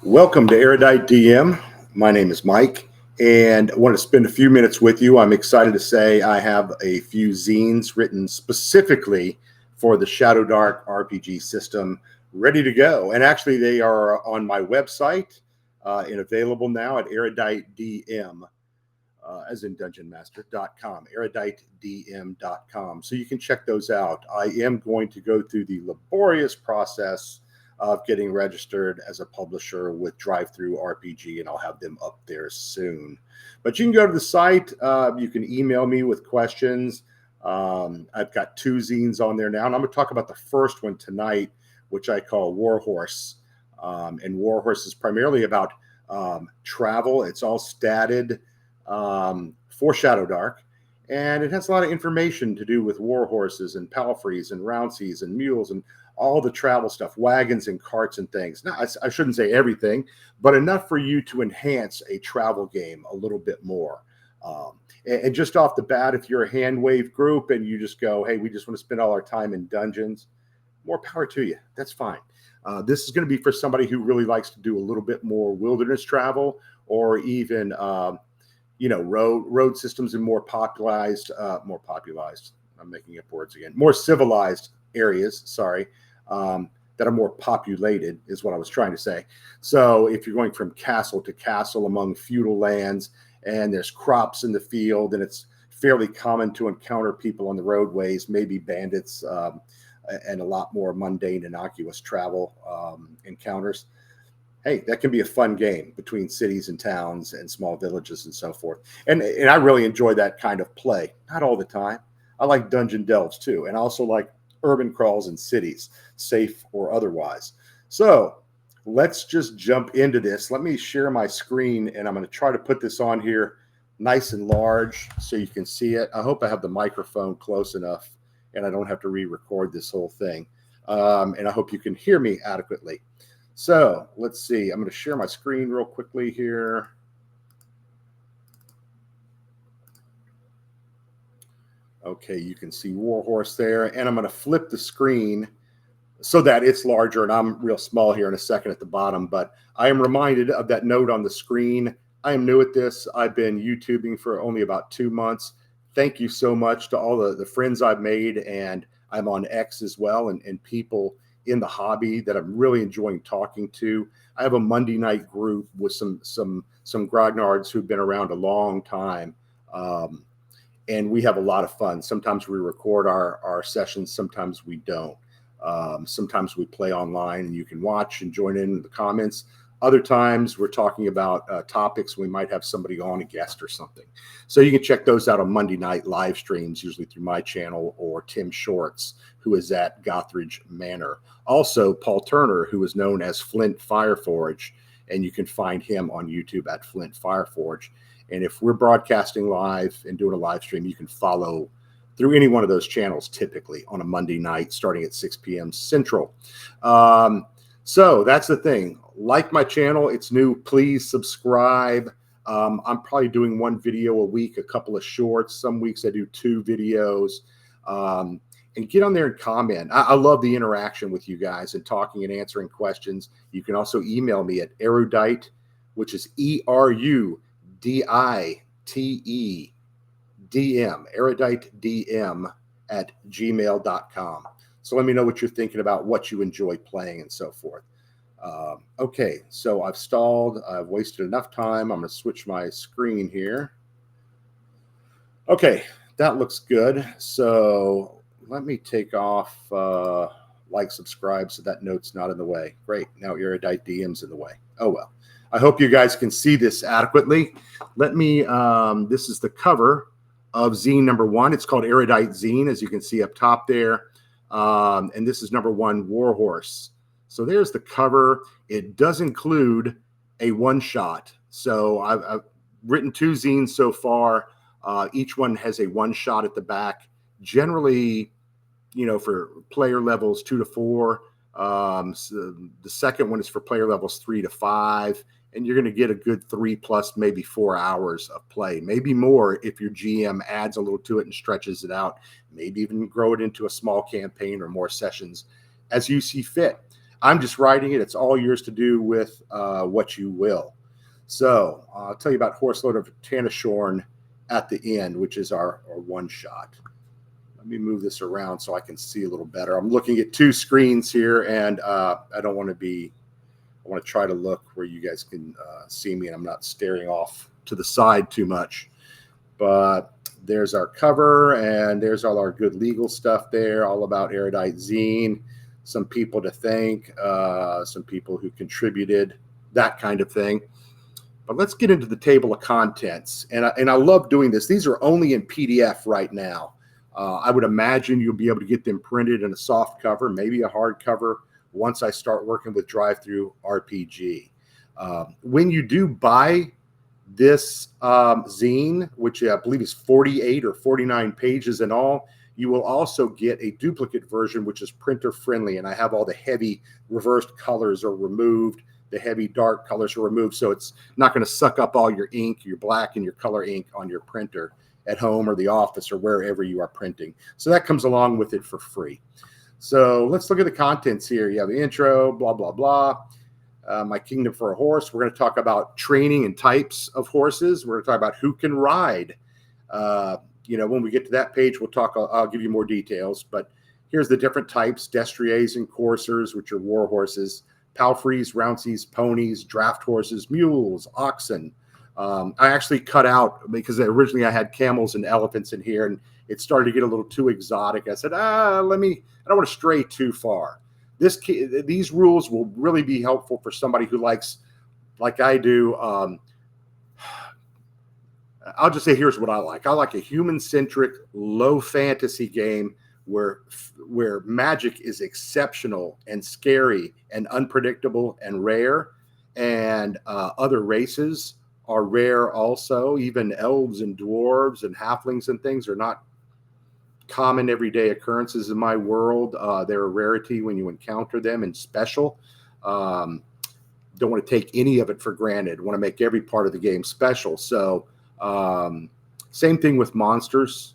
Welcome to Erudite DM. My name is Mike, and I want to spend a few minutes with you. I'm excited to say I have a few zines written specifically for the Shadowdark RPG system ready to go. And actually, they are on my website and available now at EruditeDM, as in dungeonmaster.com, EruditeDM.com. So you can check those out. I am going to go through the laborious process of getting registered as a publisher with Drive-Thru RPG, and I'll have them up there soon. But you can go to the site. You can email me with questions. I've got 2 zines on there now, and I'm going to talk about the first one tonight, which I call Warhorse. And Warhorse is primarily about travel. It's all statted for Shadowdark, and it has a lot of information to do with warhorses and palfreys and rounceys and mules and all the travel stuff, wagons and carts and things. Now, I shouldn't say everything, but enough for you to enhance a travel game a little bit more. And just off the bat, if you're a hand wave group and you just go, hey, we just want to spend all our time in dungeons, more power to you. That's fine. This is going to be for somebody who really likes to do a little bit more wilderness travel, or even road systems in more popularized. I'm making up words again. More civilized areas. Sorry. That are more populated is what I was trying to say. So if you're going from castle to castle among feudal lands, and there's crops in the field, and it's fairly common to encounter people on the roadways, maybe bandits, and a lot more mundane, innocuous travel encounters. Hey, that can be a fun game between cities and towns and small villages and so forth. And I really enjoy that kind of play. Not all the time. I like dungeon delves too, and I also like urban crawls in cities, safe or otherwise. So let's just jump into this. Let me share my screen, and I'm going to try to put this on here nice and large so you can see it. I hope I have the microphone close enough and I don't have to re-record this whole thing. And I hope you can hear me adequately. So let's see. I'm going to share my screen real quickly here. Okay, you can see Warhorse there, and I'm going to flip the screen so that it's larger, and I'm real small here in a second at the bottom, but I am reminded of that note on the screen. I am new at this. I've been YouTubing for only about 2 months. Thank you so much to all the friends I've made, and I'm on X as well, and people in the hobby that I'm really enjoying talking to. I have a Monday night group with some grognards who've been around a long time. And we have a lot of fun. Sometimes we record our sessions. Sometimes we don't. Sometimes we play online and you can watch and join in the comments. Other times we're talking about topics. We might have somebody on, a guest or something. So you can check those out on Monday night live streams, usually through my channel or Tim Shorts, who is at Gothridge Manor. Also, Paul Turner, who is known as Flint Fireforge, and you can find him on YouTube at Flint Fireforge. And if we're broadcasting live and doing a live stream, you can follow through any one of those channels, typically on a Monday night, starting at 6 p.m. Central. So that's the thing. Like my channel, it's new. Please subscribe. I'm probably doing 1 video a week, a couple of shorts. Some weeks I do 2 videos. And get on there and comment. I love the interaction with you guys and talking and answering questions. You can also email me at Erudite, which is EruditeDM, EruditeDM at gmail.com. So let me know what you're thinking about, what you enjoy playing, and so forth. Okay, so I've stalled. I've wasted enough time. I'm going to switch my screen here. Okay, that looks good. So let me take off like, subscribe, so that note's not in the way. Great. Now Erudite DM's in the way. Oh, well. I hope you guys can see this adequately. Let me, this is the cover of zine number 1. It's called Erudite ZINE, as you can see up top there. And this is number 1, Warhorse. So there's the cover. It does include a one-shot. So I've written 2 zines so far. Each one has a one-shot at the back. Generally, for player levels 2 to 4. So the second one is for player levels 3 to 5. And you're going to get a good 3 plus maybe 4 hours of play, maybe more if your GM adds a little to it and stretches it out, maybe even grow it into a small campaign or more sessions as you see fit. I'm just writing it. It's all yours to do with what you will. So I'll tell you about Horselord of Tanishorn at the end, which is our one shot. Let me move this around so I can see a little better. I'm looking at two screens here, and I don't want to be, I want to try to look where you guys can see me and I'm not staring off to the side too much. But there's our cover, and there's all our good legal stuff there, all about Erudite ZINE, some people to thank, some people who contributed, that kind of thing. But let's get into the table of contents. And I love doing this. These are only in PDF right now. I would imagine you'll be able to get them printed in a soft cover, maybe a hard cover, once I start working with Drive-Thru RPG. When you do buy this zine, which I believe is 48 or 49 pages in all, you will also get a duplicate version, which is printer friendly. And I have all the heavy reversed colors are removed. The heavy dark colors are removed. So it's not going to suck up all your ink, your black and your color ink on your printer at home or the office or wherever you are printing. So that comes along with it for free. So let's look at the contents here. You have the intro, blah, blah, blah. My Kingdom for a Horse. We're going to talk about training and types of horses. We're going to talk about who can ride. When we get to that page, I'll give you more details. But here's the different types: destriers and coursers, which are war horses, palfreys, rounceys, ponies, draft horses, mules, oxen. I actually cut out, because originally I had camels and elephants in here, and it started to get a little too exotic. I said, I don't want to stray too far. These rules will really be helpful for somebody who likes, like I do. I'll just say, here's what I like. I like a human-centric, low fantasy game where magic is exceptional and scary and unpredictable and rare, and other races are rare also. Even elves and dwarves and halflings and things are not common everyday occurrences in my world. They're a rarity when you encounter them, and special. Don't want to take any of it for granted. Want to make every part of the game special. So same thing with monsters.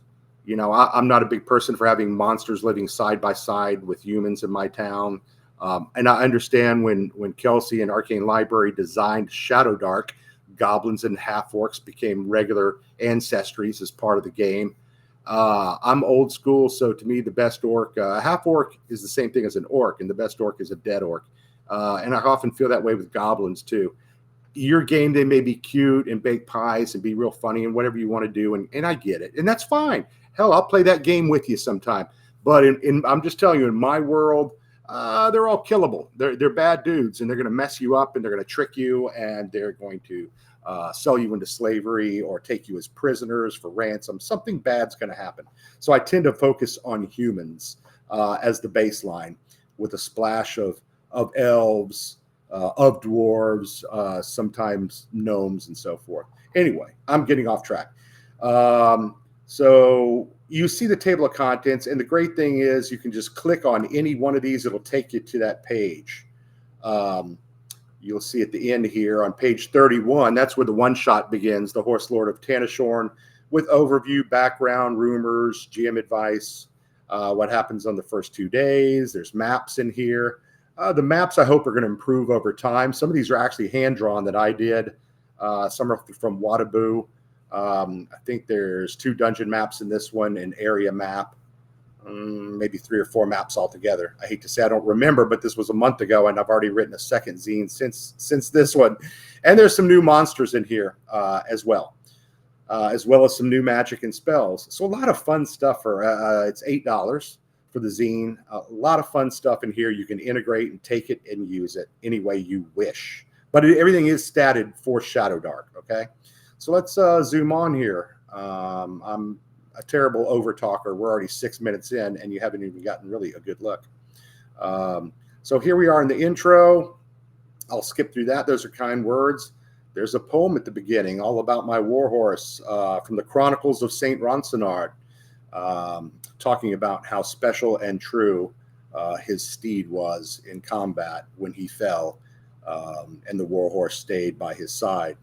I'm not a big person for having monsters living side by side with humans in my town. And I understand when Kelsey and Arcane Library designed Shadowdark, goblins and half-orcs became regular ancestries as part of the game. I'm old school, so to me, the best orc, a half-orc is the same thing as an orc, and the best orc is a dead orc. And I often feel that way with goblins, too. Your game, they may be cute and bake pies and be real funny and whatever you want to do, and I get it. And that's fine. Hell, I'll play that game with you sometime. But I'm just telling you, in my world, they're all killable. They're bad dudes, and they're going to mess you up, and they're going to trick you, and they're going to sell you into slavery or take you as prisoners for ransom. Something bad's going to happen. So I tend to focus on humans as the baseline, with a splash of elves, of dwarves, sometimes gnomes, and so forth. Anyway, I'm getting off track. So you see the table of contents, and the great thing is you can just click on any one of these. It'll take you to that page. You'll see at the end here on page 31, that's where the one shot begins, the Horselord of Tanishorn, with overview, background, rumors, GM advice, what happens on the first 2 days. There's maps in here. The maps, I hope, are going to improve over time. Some of these are actually hand-drawn that I did. Some are from Wadaboo. I think there's 2 dungeon maps in this one, an area map, maybe 3 or 4 maps altogether. I hate to say I don't remember, but this was a month ago, and I've already written a second zine since this one. And there's some new monsters in here as well as some new magic and spells. So a lot of fun stuff. It's $8 for the zine. A lot of fun stuff in here. You can integrate and take it and use it any way you wish. But everything is statted for Shadowdark, okay? So let's zoom on here. I'm a terrible over talker. We're already 6 minutes in, and you haven't even gotten really a good look. So here we are in the intro. I'll skip through that. Those are kind words. There's a poem at the beginning all about my warhorse from the Chronicles of St. Ronsonard, talking about how special and true his steed was in combat when he fell, and the warhorse stayed by his side.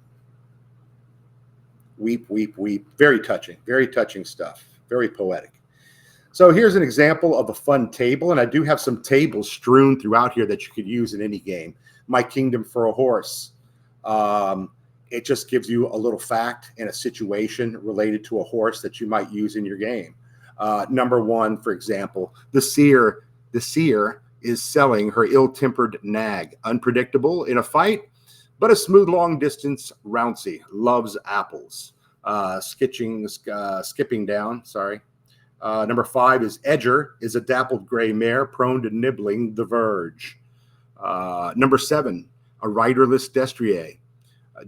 Weep, weep, weep. Very touching stuff. Very poetic. So here's an example of a fun table, and I do have some tables strewn throughout here that you could use in any game. My Kingdom for a Horse. It just gives you a little fact and a situation related to a horse that you might use in your game. Number one, for example, the seer is selling her ill-tempered nag, unpredictable in a fight, but a smooth long distance rouncy, loves apples. Skipping down, sorry. Number 5 is Edger, is a dappled gray mare prone to nibbling the verge. Number 7, a riderless destrier,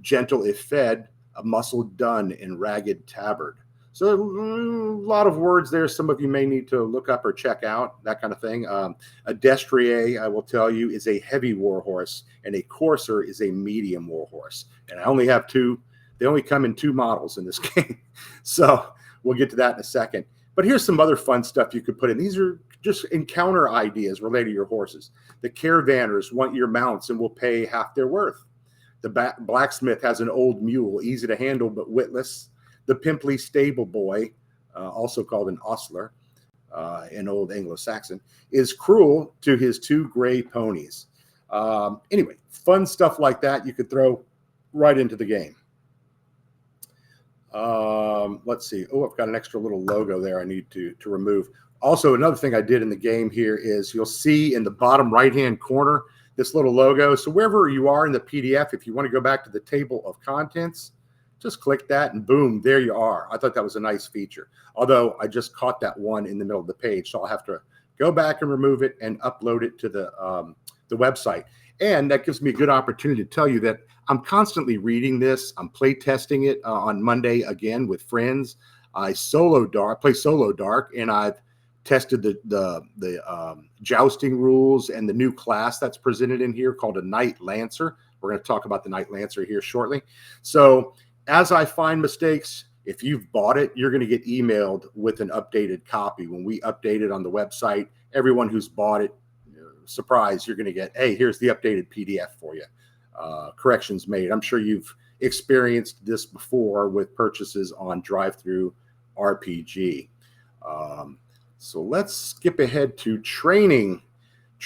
gentle if fed, a muscled dun in ragged tabard. So a lot of words there. Some of you may need to look up or check out, that kind of thing. A destrier, I will tell you, is a heavy warhorse, and a courser is a medium warhorse. And I only have 2. They only come in 2 models in this game. So we'll get to that in a second. But here's some other fun stuff you could put in. These are just encounter ideas related to your horses. The caravanners want your mounts and will pay half their worth. The blacksmith has an old mule, easy to handle but witless. The pimply stable boy, also called an ostler in Old Anglo-Saxon, is cruel to his 2 gray ponies. Anyway, fun stuff like that you could throw right into the game. Let's see. Oh, I've got an extra little logo there I need to remove. Also, another thing I did in the game here is you'll see in the bottom right-hand corner this little logo. So wherever you are in the PDF, if you want to go back to the table of contents, just click that and boom, there you are. I thought that was a nice feature. Although I just caught that one in the middle of the page, so I'll have to go back and remove it and upload it to the website. And that gives me a good opportunity to tell you that I'm constantly reading this. I'm play testing it on Monday again with friends. I play Shadowdark, and I've tested the jousting rules and the new class that's presented in here called a Knight Lancer. We're going to talk about the Knight Lancer here shortly. So as I find mistakes, if you've bought it, you're going to get emailed with an updated copy. When we update it on the website, everyone who's bought it, surprise, you're going to get, hey, here's the updated PDF for you. Corrections made. I'm sure you've experienced this before with purchases on Drive-Thru RPG. So let's skip ahead to training.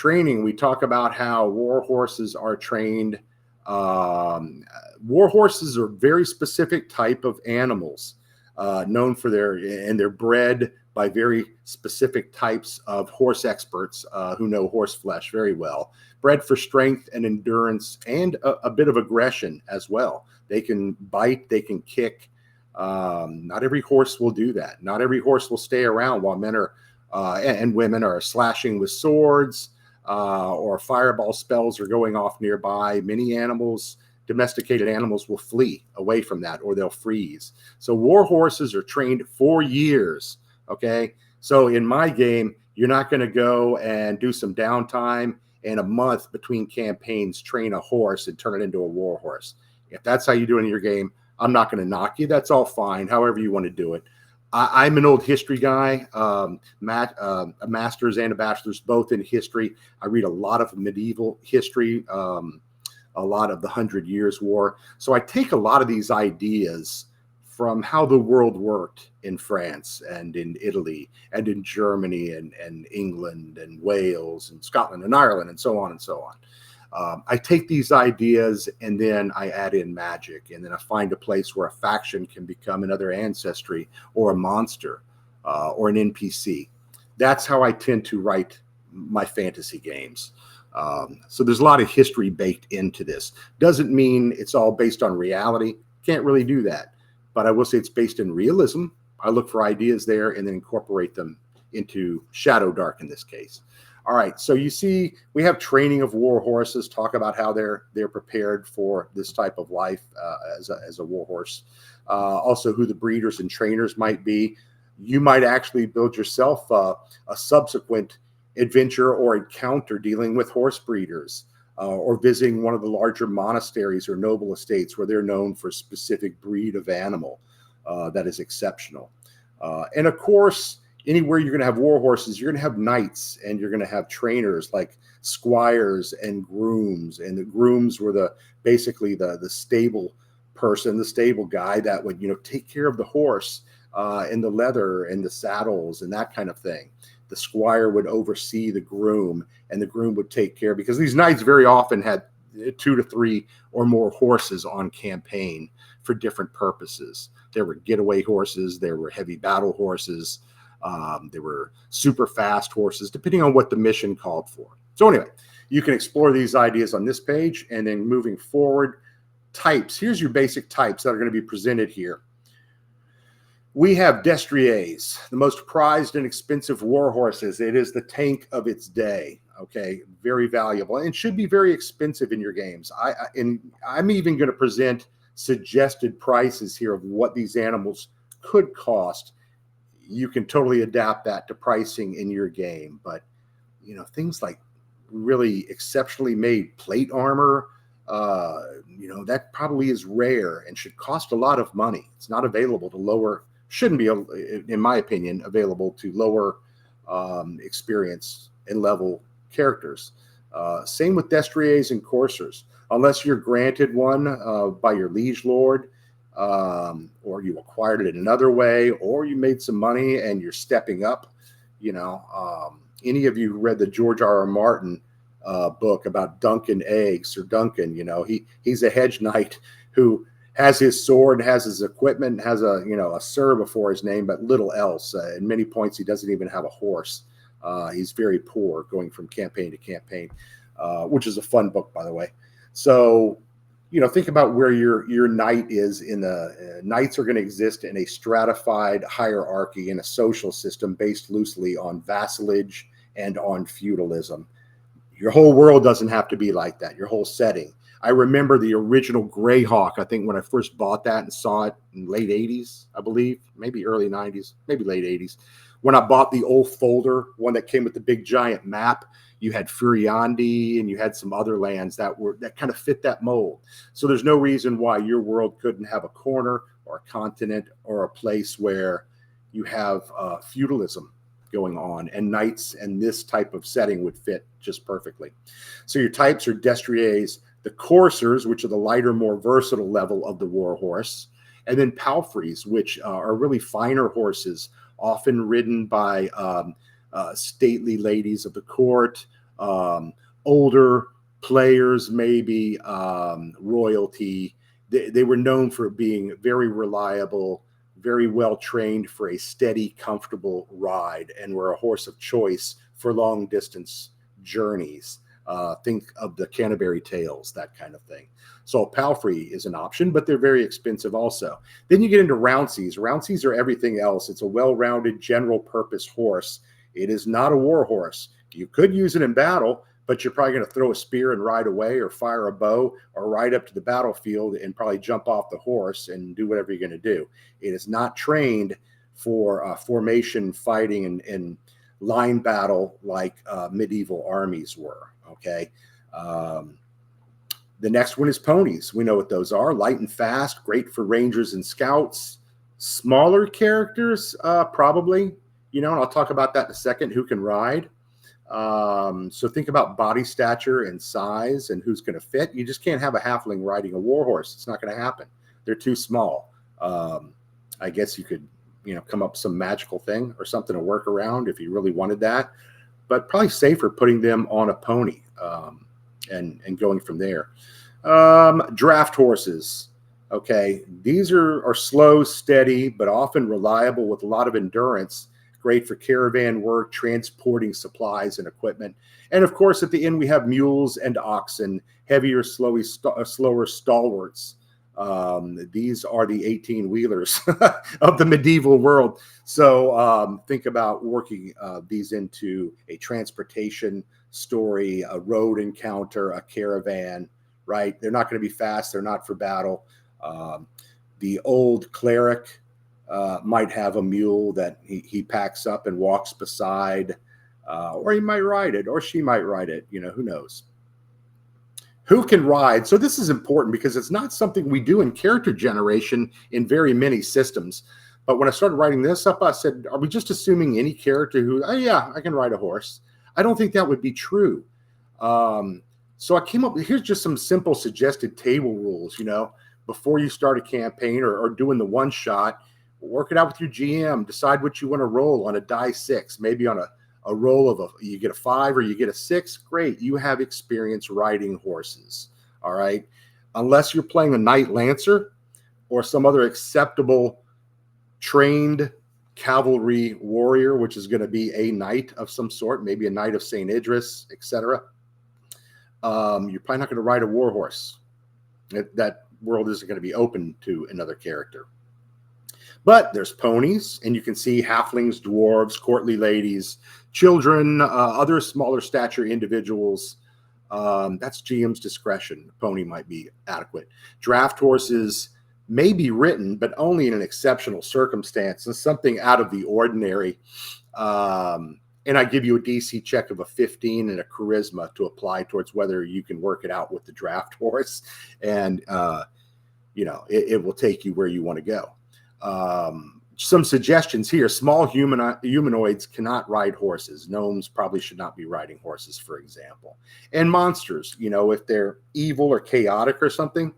We talk about how war horses are trained. War horses are a very specific type of animals, known for they're bred by very specific types of horse experts who know horse flesh very well. Bred for strength and endurance and a bit of aggression as well. They can bite, they can kick. Not every horse will do that. Not every horse will stay around while men are and women are slashing with swords or fireball spells are going off nearby. Many animals, domesticated animals, will flee away from that or they'll freeze. So war horses are trained for years. Okay. So in my game, you're not going to go and do some downtime and a month between campaigns, train a horse and turn it into a war horse. If that's how you do it in your game, I'm not going to knock you. That's all fine. However you want to do it. I'm an old history guy, a master's and a bachelor's, both in history. I read a lot of medieval history, a lot of the 100 Years' War. So I take a lot of these ideas from how the world worked in France and in Italy and in Germany and England and Wales and Scotland and Ireland and so on and so on. I take these ideas and then I add in magic, and then I find a place where a faction can become another ancestry or a monster or an NPC. That's how I tend to write my fantasy games. So there's a lot of history baked into this. Doesn't mean it's all based on reality. Can't really do that. But I will say it's based in realism. I look for ideas there and then incorporate them into Shadowdark in this case. All right, so you see we have training of war horses, talk about how they're prepared for this type of life as a war horse. Also who the breeders and trainers might be. You might actually build yourself a subsequent adventure or encounter dealing with horse breeders or visiting one of the larger monasteries or noble estates where they're known for a specific breed of animal that is exceptional. And of course, anywhere you're going to have war horses, you're going to have knights and you're going to have trainers like squires and grooms. And the grooms were basically the stable person, the stable guy that would, take care of the horse and the leather and the saddles and that kind of thing. The squire would oversee the groom, and the groom would take care, because these knights very often had 2 to 3 or more horses on campaign for different purposes. There were getaway horses, there were heavy battle horses, there were super fast horses, depending on what the mission called for. So anyway, you can explore these ideas on this page, and then moving forward, types. Here's your basic types that are going to be presented here. We have destriers, the most prized and expensive war horses. It is the tank of its day. Okay, very valuable, and should be very expensive in your games. I'm even going to present suggested prices here of what these animals could cost. You can totally adapt that to pricing in your game, but you know, things like really exceptionally made plate armor, you know, that probably is rare and should cost a lot of money. It's not available to lower, shouldn't be, in my opinion, available to lower experience and level characters. Same with destriers and coursers, unless you're granted one by your liege lord, or you acquired it another way, or you made some money and you're stepping up. You know, any of you who read the George R.R. Martin book about Duncan Eggs, or Duncan, you know, he's a hedge knight who has his sword, has his equipment, has a, you know, a sir before his name, but little else. At many points, he doesn't even have a horse. He's very poor, going from campaign to campaign, which is a fun book, by the way. So, you know, think about where your knight is in the knights are going to exist in a stratified hierarchy in a social system based loosely on vassalage and on feudalism. Your whole world doesn't have to be like that. Your whole setting. I remember the original Greyhawk, I think, when I first bought that and saw it in late 80s, I believe, maybe early 90s, maybe late 80s. When I bought the old folder, one that came with the big giant map, you had Furiandi and you had some other lands that kind of fit that mold. So there's no reason why your world couldn't have a corner or a continent or a place where you have feudalism going on, and knights and this type of setting would fit just perfectly. So your types are destriers, the coursers, which are the lighter, more versatile level of the war horse, and then palfreys, which are really finer horses, often ridden by stately ladies of the court, older players, maybe royalty. They were known for being very reliable, very well trained for a steady, comfortable ride, and were a horse of choice for long distance journeys. Think of the Canterbury Tales, that kind of thing. So a palfrey is an option, but they're very expensive also. Then you get into rounceys. Rounceys are everything else. It's a well-rounded general purpose horse. It is not a war horse. You could use it in battle, but you're probably going to throw a spear and ride away, or fire a bow, or ride up to the battlefield and probably jump off the horse and do whatever you're going to do. It is not trained for formation fighting and line battle like medieval armies were. Okay. The next one is ponies. We know what those are. Light and fast, great for rangers and scouts. Smaller characters, probably, you know, and I'll talk about that in a second, who can ride. So think about body stature and size and who's going to fit. You just can't have a halfling riding a war horse. It's not going to happen. They're too small. I guess you could, you know, come up with some magical thing or something to work around if you really wanted that, but probably safer putting them on a pony and going from there. Draft horses. Okay. These are slow, steady, but often reliable with a lot of endurance. Great for caravan work, transporting supplies and equipment. And of course, at the end, we have mules and oxen, heavier, slower stalwarts. These are the 18-wheelers of the medieval world. So think about working these into a transportation story, a road encounter, a caravan, right? They're not going to be fast. They're not for battle. The old cleric might have a mule that he packs up and walks beside, or he might ride it, or she might ride it. You know, who knows? Who can ride? So this is important because it's not something we do in character generation in very many systems. But when I started writing this up, I said, are we just assuming any character who, oh yeah, I can ride a horse? I don't think that would be true. So I came up with, here's just some simple suggested table rules, you know, before you start a campaign or doing the one shot. Work it out with your GM. Decide what you want to roll on a die 6. Maybe on a roll of you get a 5 or you get a 6. Great. You have experience riding horses. All right. Unless you're playing a Knight Lancer or some other acceptable trained cavalry warrior, which is going to be a knight of some sort, maybe a knight of St. Idris, etc. You're probably not going to ride a warhorse. That world isn't going to be open to another character. But there's ponies, and you can see halflings, dwarves, courtly ladies, children, other smaller stature individuals. That's GM's discretion. Pony might be adequate. Draft horses may be written, but only in an exceptional circumstance and something out of the ordinary. And I give you a DC check of a 15 and a charisma to apply towards whether you can work it out with the draft horse. And, it will take you where you want to go. Some suggestions here. Small humanoids cannot ride horses. Gnomes probably should not be riding horses, for example. And monsters, if they're evil or chaotic or something,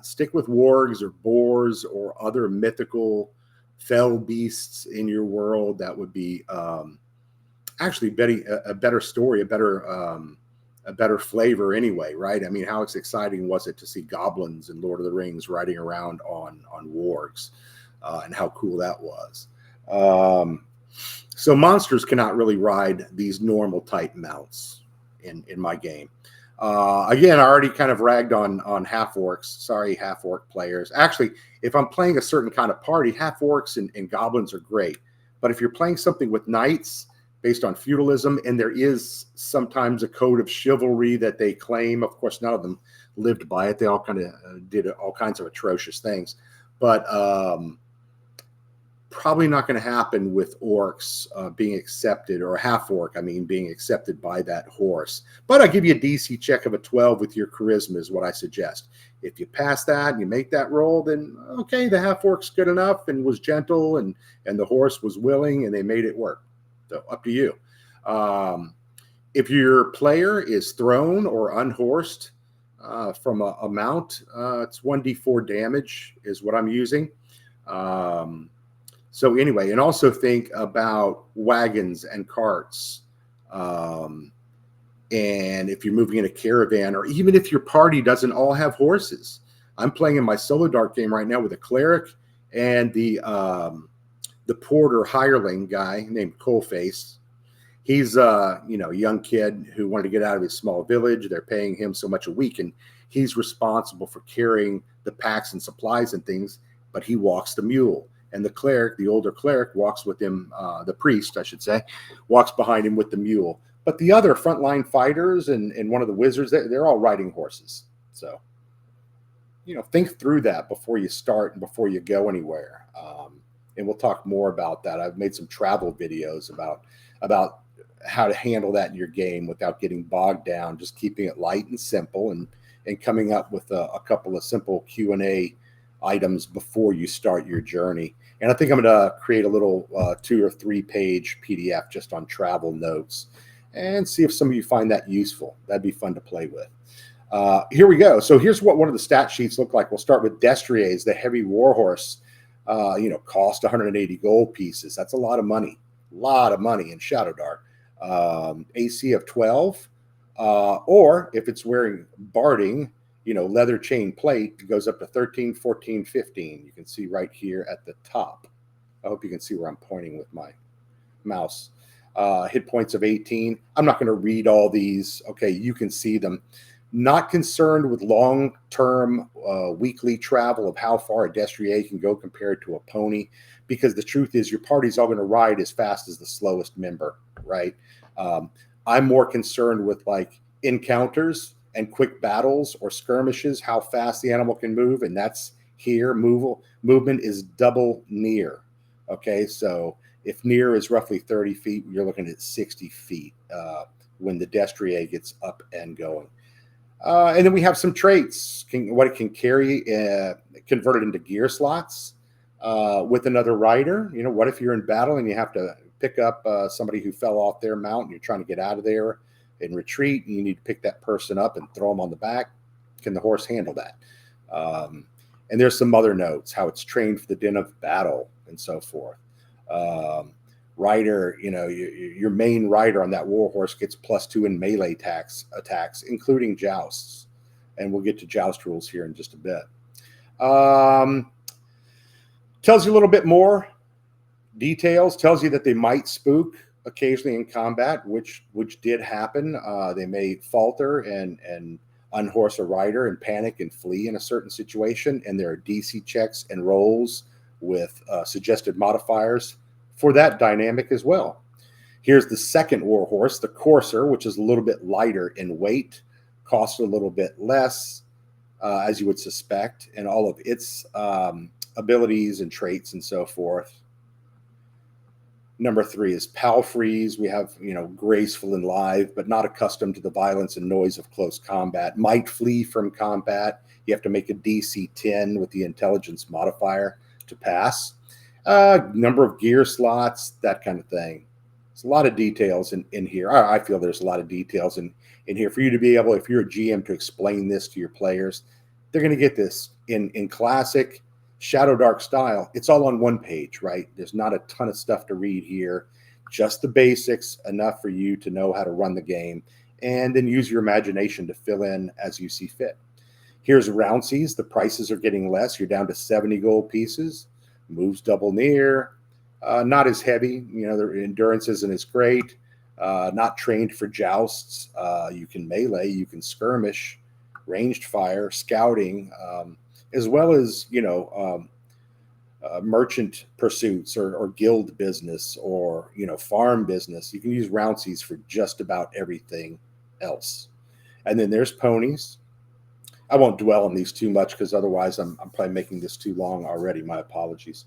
stick with wargs or boars or other mythical fell beasts in your world. That would be actually a better story, a better flavor anyway, right? I mean, how exciting was it to see goblins in Lord of the Rings riding around on wargs, and how cool that was. So monsters cannot really ride these normal type mounts in my game. Again, I already kind of ragged on half-orcs. Sorry, half-orc players. Actually, if I'm playing a certain kind of party, half-orcs and goblins are great. But if you're playing something with knights based on feudalism, and there is sometimes a code of chivalry that they claim, of course, none of them lived by it. They all kind of did all kinds of atrocious things. But probably not going to happen with orcs being accepted, or half-orc, being accepted by that horse. But I give you a DC check of a 12 with your charisma is what I suggest. If you pass that and you make that roll, then okay, the half-orc's good enough and was gentle, and the horse was willing, and they made it work. So up to you. If your player is thrown or unhorsed from a mount, it's 1d4 damage is what I'm using. So anyway, and also think about wagons and carts. And if you're moving in a caravan, or even if your party doesn't all have horses. I'm playing in my Shadowdark game right now with a cleric and the porter hireling guy named Coalface. He's a young kid who wanted to get out of his small village. They're paying him so much a week, and he's responsible for carrying the packs and supplies and things, but he walks the mule. And the cleric, the older cleric, walks with him, the priest, I should say, walks behind him with the mule. But the other frontline fighters and one of the wizards, they're all riding horses. So, think through that before you start and before you go anywhere. And we'll talk more about that. I've made some travel videos about how to handle that in your game without getting bogged down, just keeping it light and simple, and coming up with a couple of simple Q&A items before you start your journey. And I think I'm going to create a little 2 or 3 page PDF just on travel notes and see if some of you find that useful. That'd be fun to play with. Here we go. So here's what one of the stat sheets look like. We'll start with Destriers, the heavy warhorse. Cost 180 gold pieces. That's a lot of money in Shadowdark. AC of 12, or if it's wearing barding, leather chain plate, it goes up to 13, 14, 15. You can see right here at the top. I hope you can see where I'm pointing with my mouse. Hit points of 18. I'm not going to read all these. Okay, you can see them. Not concerned with long-term weekly travel of how far a destrier can go compared to a pony, because the truth is your party's all going to ride as fast as the slowest member, right? I'm more concerned with like encounters and quick battles or skirmishes, how fast the animal can move, and that's here. Movement is double near. Okay, so if near is roughly 30 feet, you're looking at 60 feet when the destrier gets up and going. And then we have some traits, what it can carry, converted into gear slots with another rider. What if you're in battle and you have to pick up somebody who fell off their mount and you're trying to get out of there and retreat, and you need to pick that person up and throw them on the back? Can the horse handle that? And there's some other notes, how it's trained for the din of battle and so forth. Rider, your main rider on that warhorse gets +2 in melee attacks, including jousts. And we'll get to joust rules here in just a bit. Tells you a little bit more details, tells you that they might spook occasionally in combat, which did happen. They may falter and unhorse a rider and panic and flee in a certain situation, and there are DC checks and rolls with suggested modifiers for that dynamic as well. Here's the second warhorse, the courser, which is a little bit lighter in weight, costs a little bit less, as you would suspect, and all of its abilities and traits and so forth. Number 3 is palfreys. We have, graceful and lithe, but not accustomed to the violence and noise of close combat. Might flee from combat. You have to make a DC 10 with the intelligence modifier to pass. Number of gear slots, that kind of thing. There's a lot of details in here. I feel there's a lot of details in here for you to be able, if you're a GM, to explain this to your players. They're going to get this in classic Shadowdark style. It's all on one page, right? There's not a ton of stuff to read here, just the basics, enough for you to know how to run the game, and then use your imagination to fill in as you see fit. Here's Roundseys. The prices are getting less. You're down to 70 gold pieces. Moves double near. Not as heavy. Their endurance isn't as great. Not trained for jousts. You can melee. You can skirmish, ranged fire, scouting, as well as, merchant pursuits or guild business or, farm business. You can use Roundseys for just about everything else. And then there's ponies. I won't dwell on these too much because otherwise I'm probably making this too long already. My apologies.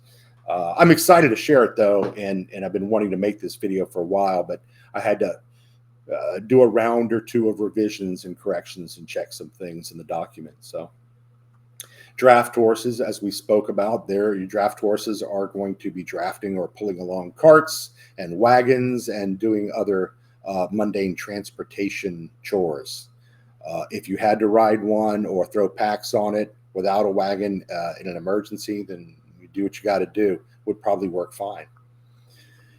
I'm excited to share it, though, and I've been wanting to make this video for a while, but I had to do a round or two of revisions and corrections and check some things in the document. So draft horses, as we spoke about there, your draft horses are going to be drafting or pulling along carts and wagons and doing other mundane transportation chores. If you had to ride one or throw packs on it without a wagon in an emergency, then you do what you got to do. Would probably work fine.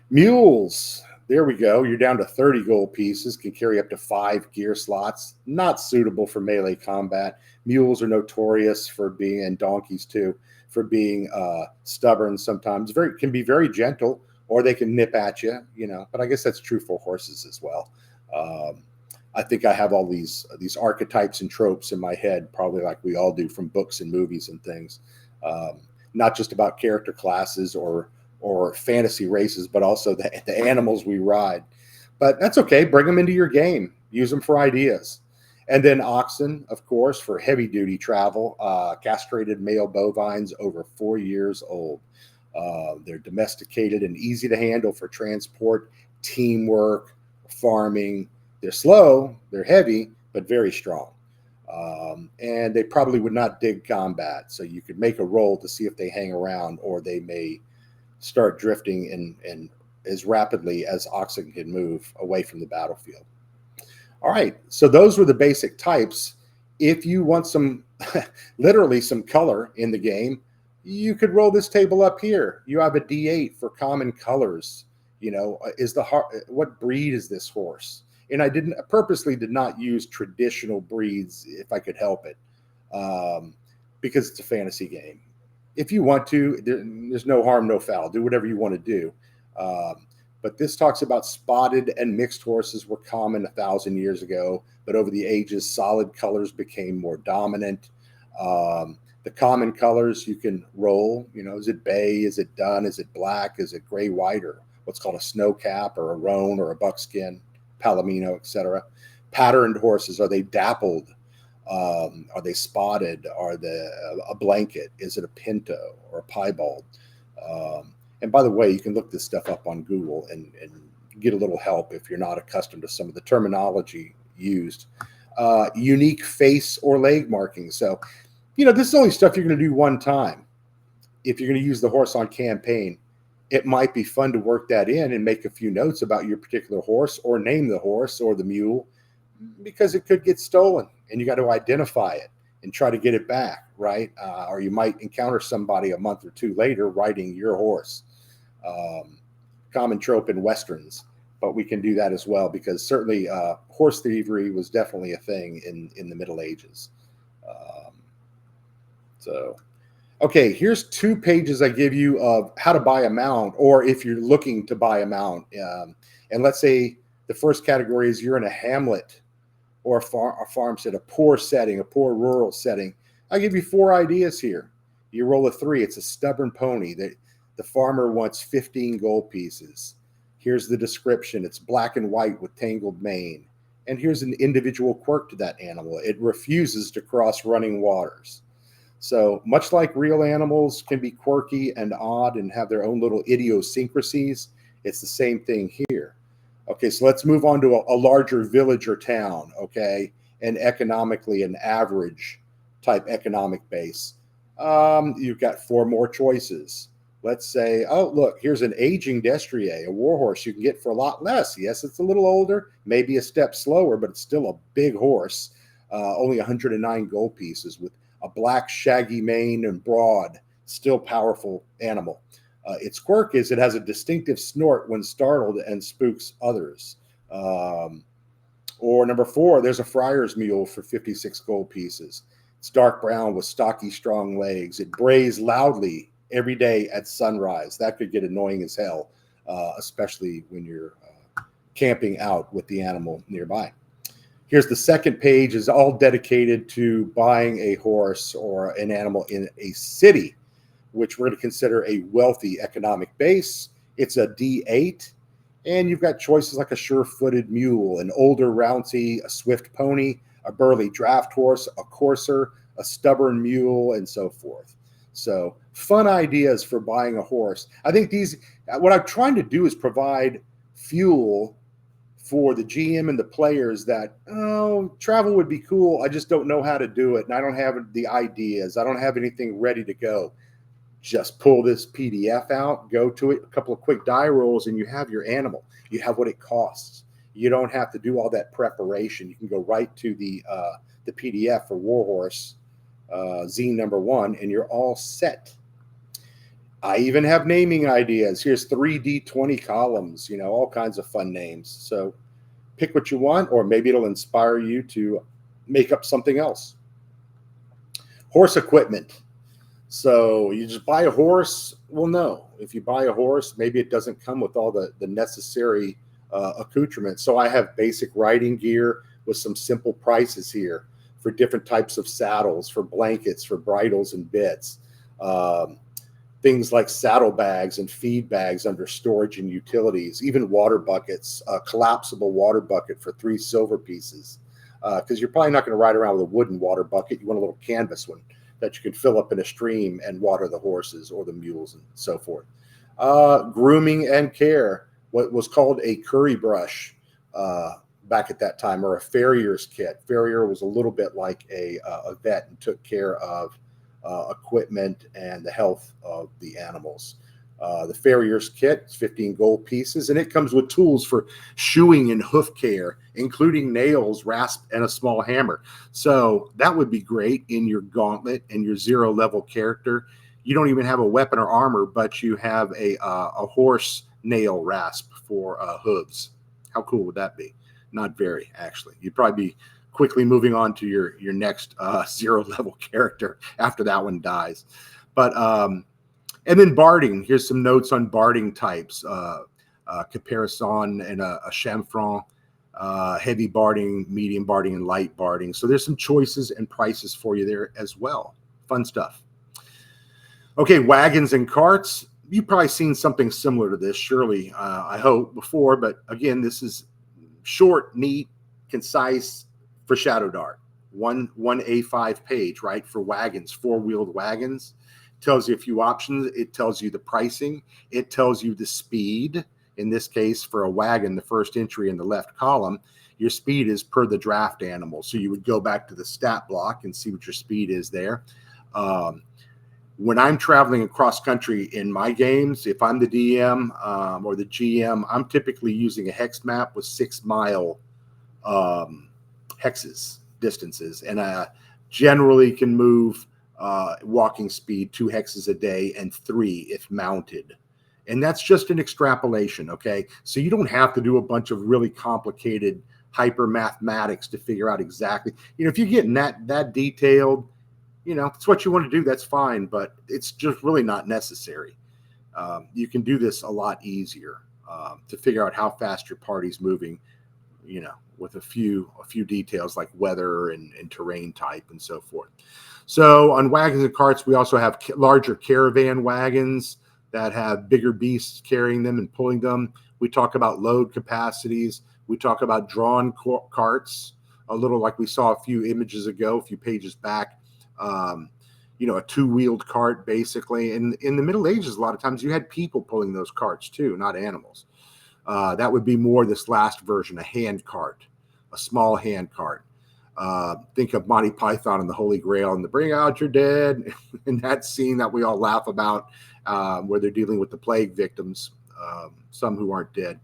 Mules. There we go. You're down to 30 gold pieces, can carry up to 5 gear slots. Not suitable for melee combat. Mules are notorious for being, and donkeys too, for being stubborn sometimes. Can be very gentle, or they can nip at you, but I guess that's true for horses as well. I think I have all these archetypes and tropes in my head, probably like we all do from books and movies and things. Not just about character classes or fantasy races, but also the animals we ride. But that's okay. Bring them into your game. Use them for ideas. And then oxen, of course, for heavy-duty travel. Castrated male bovines over 4 years old. They're domesticated and easy to handle for transport, teamwork, farming. They're slow, they're heavy, but very strong. And they probably would not dig combat. So you could make a roll to see if they hang around, or they may start drifting in as rapidly as oxen can move away from the battlefield. All right, so those were the basic types. If you want some, literally some color in the game, you could roll this table up here. You have a D8 for common colors. What breed is this horse? And I purposely did not use traditional breeds if I could help it, because it's a fantasy game. If you want to, there's no harm, no foul. Do whatever you want to do. But this talks about spotted and mixed horses were common 1,000 years ago, but over the ages, solid colors became more dominant. The common colors you can roll, is it bay, is it dun, is it black, is it gray, white, or what's called a snow cap or a roan or a buckskin, palomino, etc. Patterned horses, are they dappled? Are they spotted? Are they a blanket? Is it a pinto or a piebald? And by the way, you can look this stuff up on Google and get a little help if you're not accustomed to some of the terminology used. Unique face or leg markings. So, this is only stuff you're going to do one time. If you're going to use the horse on campaign, it might be fun to work that in and make a few notes about your particular horse, or name the horse or the mule, because it could get stolen and you got to identify it and try to get it back, right? Or you might encounter somebody a month or two later riding your horse. Common trope in Westerns, but we can do that as well, because certainly horse thievery was definitely a thing in the Middle Ages. Okay, here's 2 pages I give you of how to buy a mount, or if you're looking to buy a mount. And let's say the first category is you're in a hamlet or a farmstead, a poor setting, a poor rural setting. I'll give you 4 ideas here. You roll a 3. It's a stubborn pony. The farmer wants 15 gold pieces. Here's the description. It's black and white with tangled mane. And here's an individual quirk to that animal. It refuses to cross running waters. So much like real animals can be quirky and odd and have their own little idiosyncrasies, it's the same thing here. Okay, so let's move on to a larger village or town, okay, and economically an average type economic base. You've got 4 more choices. Let's say, oh, look, here's an aging destrier, a warhorse you can get for a lot less. Yes, it's a little older, maybe a step slower, but it's still a big horse. Only 109 gold pieces with a black shaggy mane and broad, still powerful animal. Its quirk is it has a distinctive snort when startled and spooks others. Or number 4, there's a friar's mule for 56 gold pieces. It's dark brown with stocky, strong legs. It brays loudly every day at sunrise. That could get annoying as hell, especially when you're camping out with the animal nearby. Here's the second page, is all dedicated to buying a horse or an animal in a city, which we're going to consider a wealthy economic base. It's a D8, and you've got choices like a sure-footed mule, an older rouncy, a swift pony, a burly draft horse, a courser, a stubborn mule, and so forth. So fun ideas for buying a horse. I think what I'm trying to do is provide fuel for the GM and the players that, oh, travel would be cool. I just don't know how to do it. And I don't have the ideas. I don't have anything ready to go. Just pull this PDF out, go to it, a couple of quick die rolls, and you have your animal. You have what it costs. You don't have to do all that preparation. You can go right to the PDF for Warhorse zine number 1, and you're all set. I even have naming ideas. Here's 3D20 columns, all kinds of fun names. So pick what you want, or maybe it'll inspire you to make up something else. Horse equipment. So you just buy a horse? Well, no. If you buy a horse, maybe it doesn't come with all the necessary accoutrements. So I have basic riding gear with some simple prices here for different types of saddles, for blankets, for bridles and bits. Things like saddlebags and feed bags under storage and utilities, even water buckets, a collapsible water bucket for 3 silver pieces. Because you're probably not going to ride around with a wooden water bucket. You want a little canvas one that you can fill up in a stream and water the horses or the mules and so forth. Grooming and care, what was called a curry brush back at that time, or a farrier's kit. Farrier was a little bit like a vet and took care of equipment and the health of the animals. The farrier's kit is 15 gold pieces, and it comes with tools for shoeing and hoof care, including nails, rasp, and a small hammer. So that would be great in your gauntlet and your 0 level character. You don't even have a weapon or armor, but you have a horse nail rasp for hooves. How cool would that be? Not very, actually. You'd probably be quickly moving on to your next 0 level character after that one dies. But and then barding. Here's some notes on barding types: caparison and a chamfron, heavy barding, medium barding, and light barding. So there's some choices and prices for you there as well. Fun stuff. Okay, wagons and carts. You've probably seen something similar to this, surely, I hope, before. But again, this is short, neat, concise for Shadowdark. One A5 page, right, for wagons, 4-wheeled wagons. Tells you a few options. It tells you the pricing. It tells you the speed. In this case, for a wagon, the first entry in the left column, your speed is per the draft animal. So you would go back to the stat block and see what your speed is there. When I'm traveling across country in my games, if I'm the DM or the GM, I'm typically using a hex map with 6-mile hexes, distances. And generally can move walking speed 2 hexes a day and 3 if mounted. And that's just an extrapolation, okay? So you don't have to do a bunch of really complicated hyper mathematics to figure out exactly. If you're getting that detailed, it's what you want to do, that's fine, but it's just really not necessary. You can do this a lot easier to figure out how fast your party's moving, with a few details like weather and terrain type and so forth. So on wagons and carts, we also have larger caravan wagons that have bigger beasts carrying them and pulling them. We talk about load capacities. We talk about drawn carts, a little like we saw a few images ago, a few pages back. A two-wheeled cart, basically. And in the Middle Ages, a lot of times you had people pulling those carts too, not animals. That would be more this last version, a hand cart, a small hand cart. Think of Monty Python and the Holy Grail and the Bring Out Your Dead, and that scene that we all laugh about, where they're dealing with the plague victims, some who aren't dead.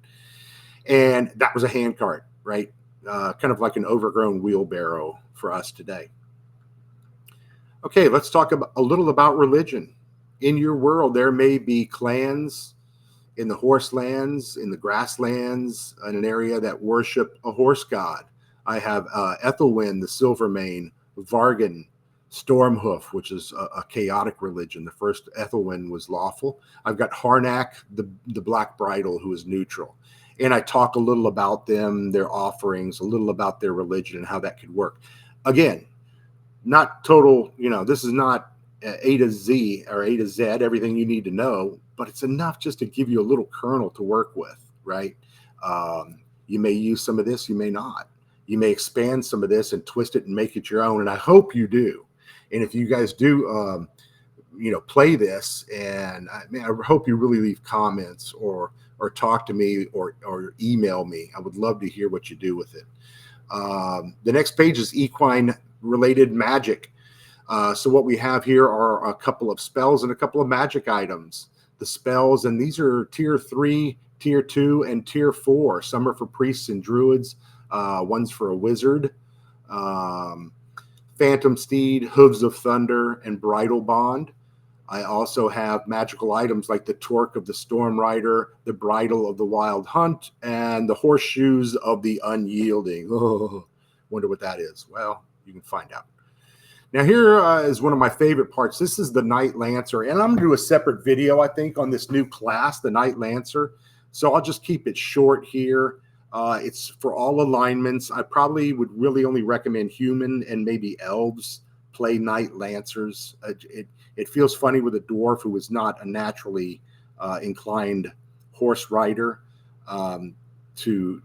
And that was a hand cart, right? Kind of like an overgrown wheelbarrow for us today. Okay, let's talk a little about religion. In your world, there may be clans in the horse lands, in the grasslands, in an area that worship a horse god. I have Ethelwyn, the Silvermane, Vargan, Stormhoof, which is a chaotic religion. The first Ethelwyn was lawful. I've got Harnack, the Black Bridle, who is neutral. And I talk a little about them, their offerings, a little about their religion and how that could work. Again, not total, this is not A to Z or A to Z, everything you need to know, but it's enough just to give you a little kernel to work with, right? You may use some of this, you may not. You may expand some of this and twist it and make it your own, and I hope you do. And if you guys do, play this, and I hope you really leave comments or talk to me or email me. I would love to hear what you do with it. The next page is equine related magic. So what we have here are a couple of spells and a couple of magic items. The spells, and these are tier 3, tier 2, and tier 4. Some are for priests and druids. One's for a wizard. Phantom Steed, Hooves of Thunder, and Bridal Bond. I also have magical items like the Torque of the Storm Rider, the Bridle of the Wild Hunt, and the Horseshoes of the Unyielding. Oh, wonder what that is. Well, you can find out. Now here is one of my favorite parts. This is the Knight Lancer, and I'm going to do a separate video, I think, on this new class, the Knight Lancer. So I'll just keep it short here. It's for all alignments. I probably would really only recommend human and maybe elves play Knight Lancers. It feels funny with a dwarf who is not a naturally inclined horse rider to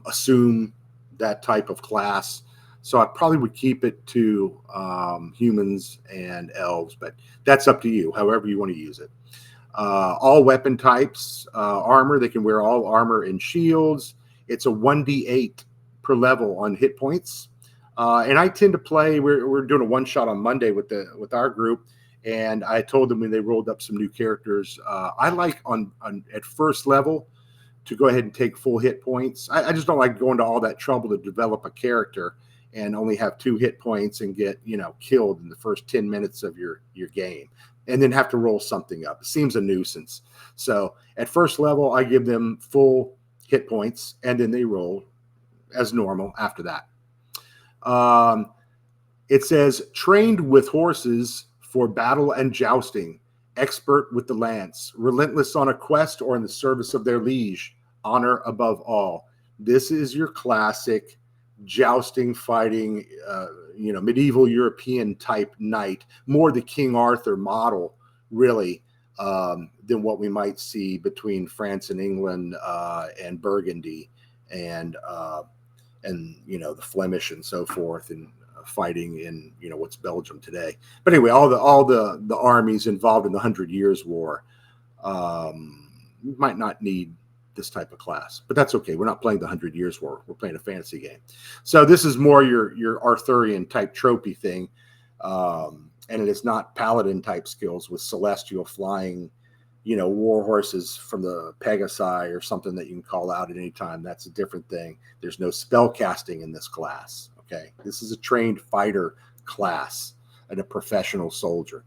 assume that type of class. So I probably would keep it to humans and elves, but that's up to you, however you want to use it. All weapon types, armor, they can wear all armor and shields. It's a 1d8 per level on hit points. And I tend to play, we're doing a one-shot on Monday with our group, and I told them when they rolled up some new characters, I like at first level to go ahead and take full hit points. I just don't like going to all that trouble to develop a character and only have 2 hit points and get killed in the first 10 minutes of your game, and then have to roll something up. It seems a nuisance. So at first level, I give them full hit points, and then they roll as normal after that. It says, trained with horses for battle and jousting, expert with the lance, relentless on a quest or in the service of their liege, honor above all. This is your classic jousting, fighting, medieval European type knight, more the King Arthur model, really, than what we might see between France and England and Burgundy and the Flemish and so forth, and fighting in what's Belgium today. But anyway, all the armies involved in the 100 Years' War might not need this type of class, but that's okay. We're not playing the 100 Years' War. We're playing a fantasy game. So this is more your Arthurian type tropey thing, and it is not paladin type skills with celestial flying, war horses from the Pegasi or something that you can call out at any time. That's a different thing. There's no spell casting in this class. Okay, this is a trained fighter class and a professional soldier.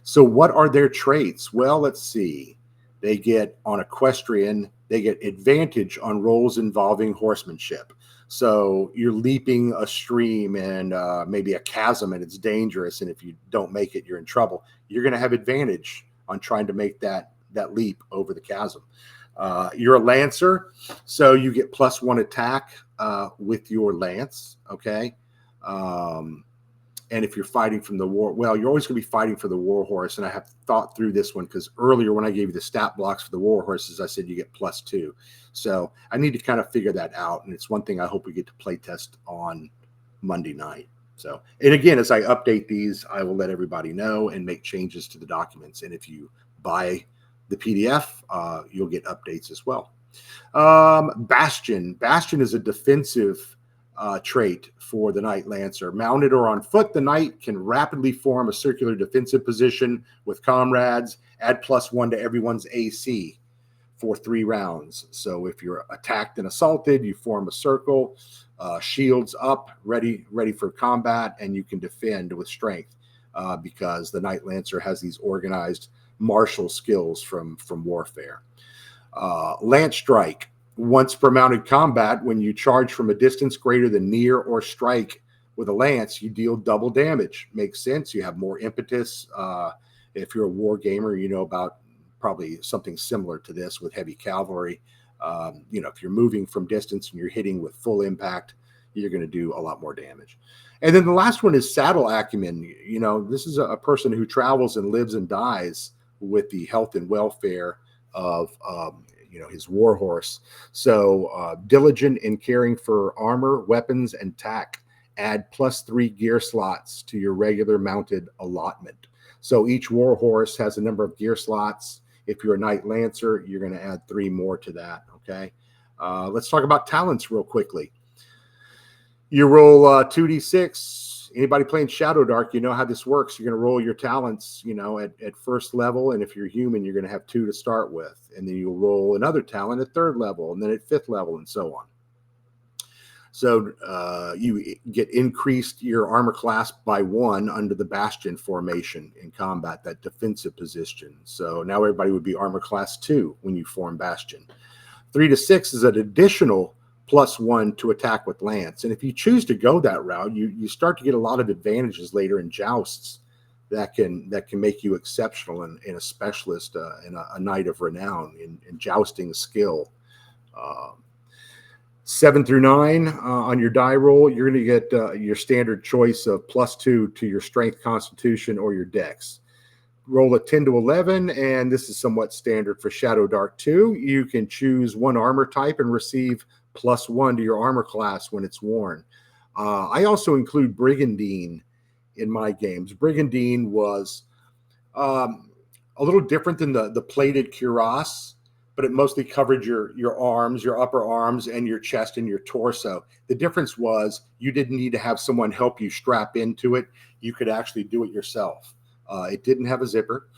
So what are their traits? Well, let's see. They get on equestrian, they get advantage on rolls involving horsemanship. So you're leaping a stream and maybe a chasm, and it's dangerous. And if you don't make it, you're in trouble. You're going to have advantage on trying to make that leap over the chasm. You're a lancer, so you get +1 attack with your lance. Okay. And if you're fighting from the war, well, you're always going to be fighting for the warhorse. And I have thought through this one because earlier when I gave you the stat blocks for the warhorses, I said you get +2. So I need to kind of figure that out. And it's one thing I hope we get to play test on Monday night. So, and again, as I update these, I will let everybody know and make changes to the documents. And if you buy the PDF, you'll get updates as well. Bastion. Bastion is a defensive trait for the Knight Lancer. Mounted or on foot, the Knight can rapidly form a circular defensive position with comrades, add +1 to everyone's AC for 3 rounds. So if you're attacked and assaulted, you form a circle, shields up, ready for combat, and you can defend with strength because the Knight Lancer has these organized martial skills from warfare. Lance Strike. Once per mounted combat, when you charge from a distance greater than near or strike with a lance, you deal double damage. Makes sense. You have more impetus. If you're a war gamer, you know about probably something similar to this with heavy cavalry. If you're moving from distance and you're hitting with full impact, you're going to do a lot more damage. And then the last one is saddle acumen. This is a person who travels and lives and dies with the health and welfare of his warhorse. So diligent in caring for armor, weapons, and tack. Add +3 gear slots to your regular mounted allotment. So each warhorse has a number of gear slots. If you're a Knight Lancer, you're going to add 3 more to that. Okay. Let's talk about talents real quickly. You roll 2d6. Anybody playing Shadowdark, you know how this works. You're going to roll your talents, at first level. And if you're human, you're going to have 2 to start with. And then you'll roll another talent at 3rd level and then at 5th level and so on. So you get increased your armor class by 1 under the Bastion formation in combat, that defensive position. So now everybody would be armor class 2 when you form Bastion. 3 to 6 is an additional +1 to attack with lance. And if you choose to go that route, you start to get a lot of advantages later in jousts that can make you exceptional and a specialist and a knight of renown in jousting skill. 7 through 9 on your die roll, you're going to get your standard choice of +2 to your strength, constitution, or your dex. Roll a 10 to 11, and this is somewhat standard for Shadowdark too. You can choose 1 armor type and receive +1 to your armor class when it's worn. I also include Brigandine in my games. Brigandine was a little different than the plated cuirass, but it mostly covered your arms, your upper arms, and your chest and your torso. The difference was you didn't need to have someone help you strap into it. You could actually do it yourself. It didn't have a zipper.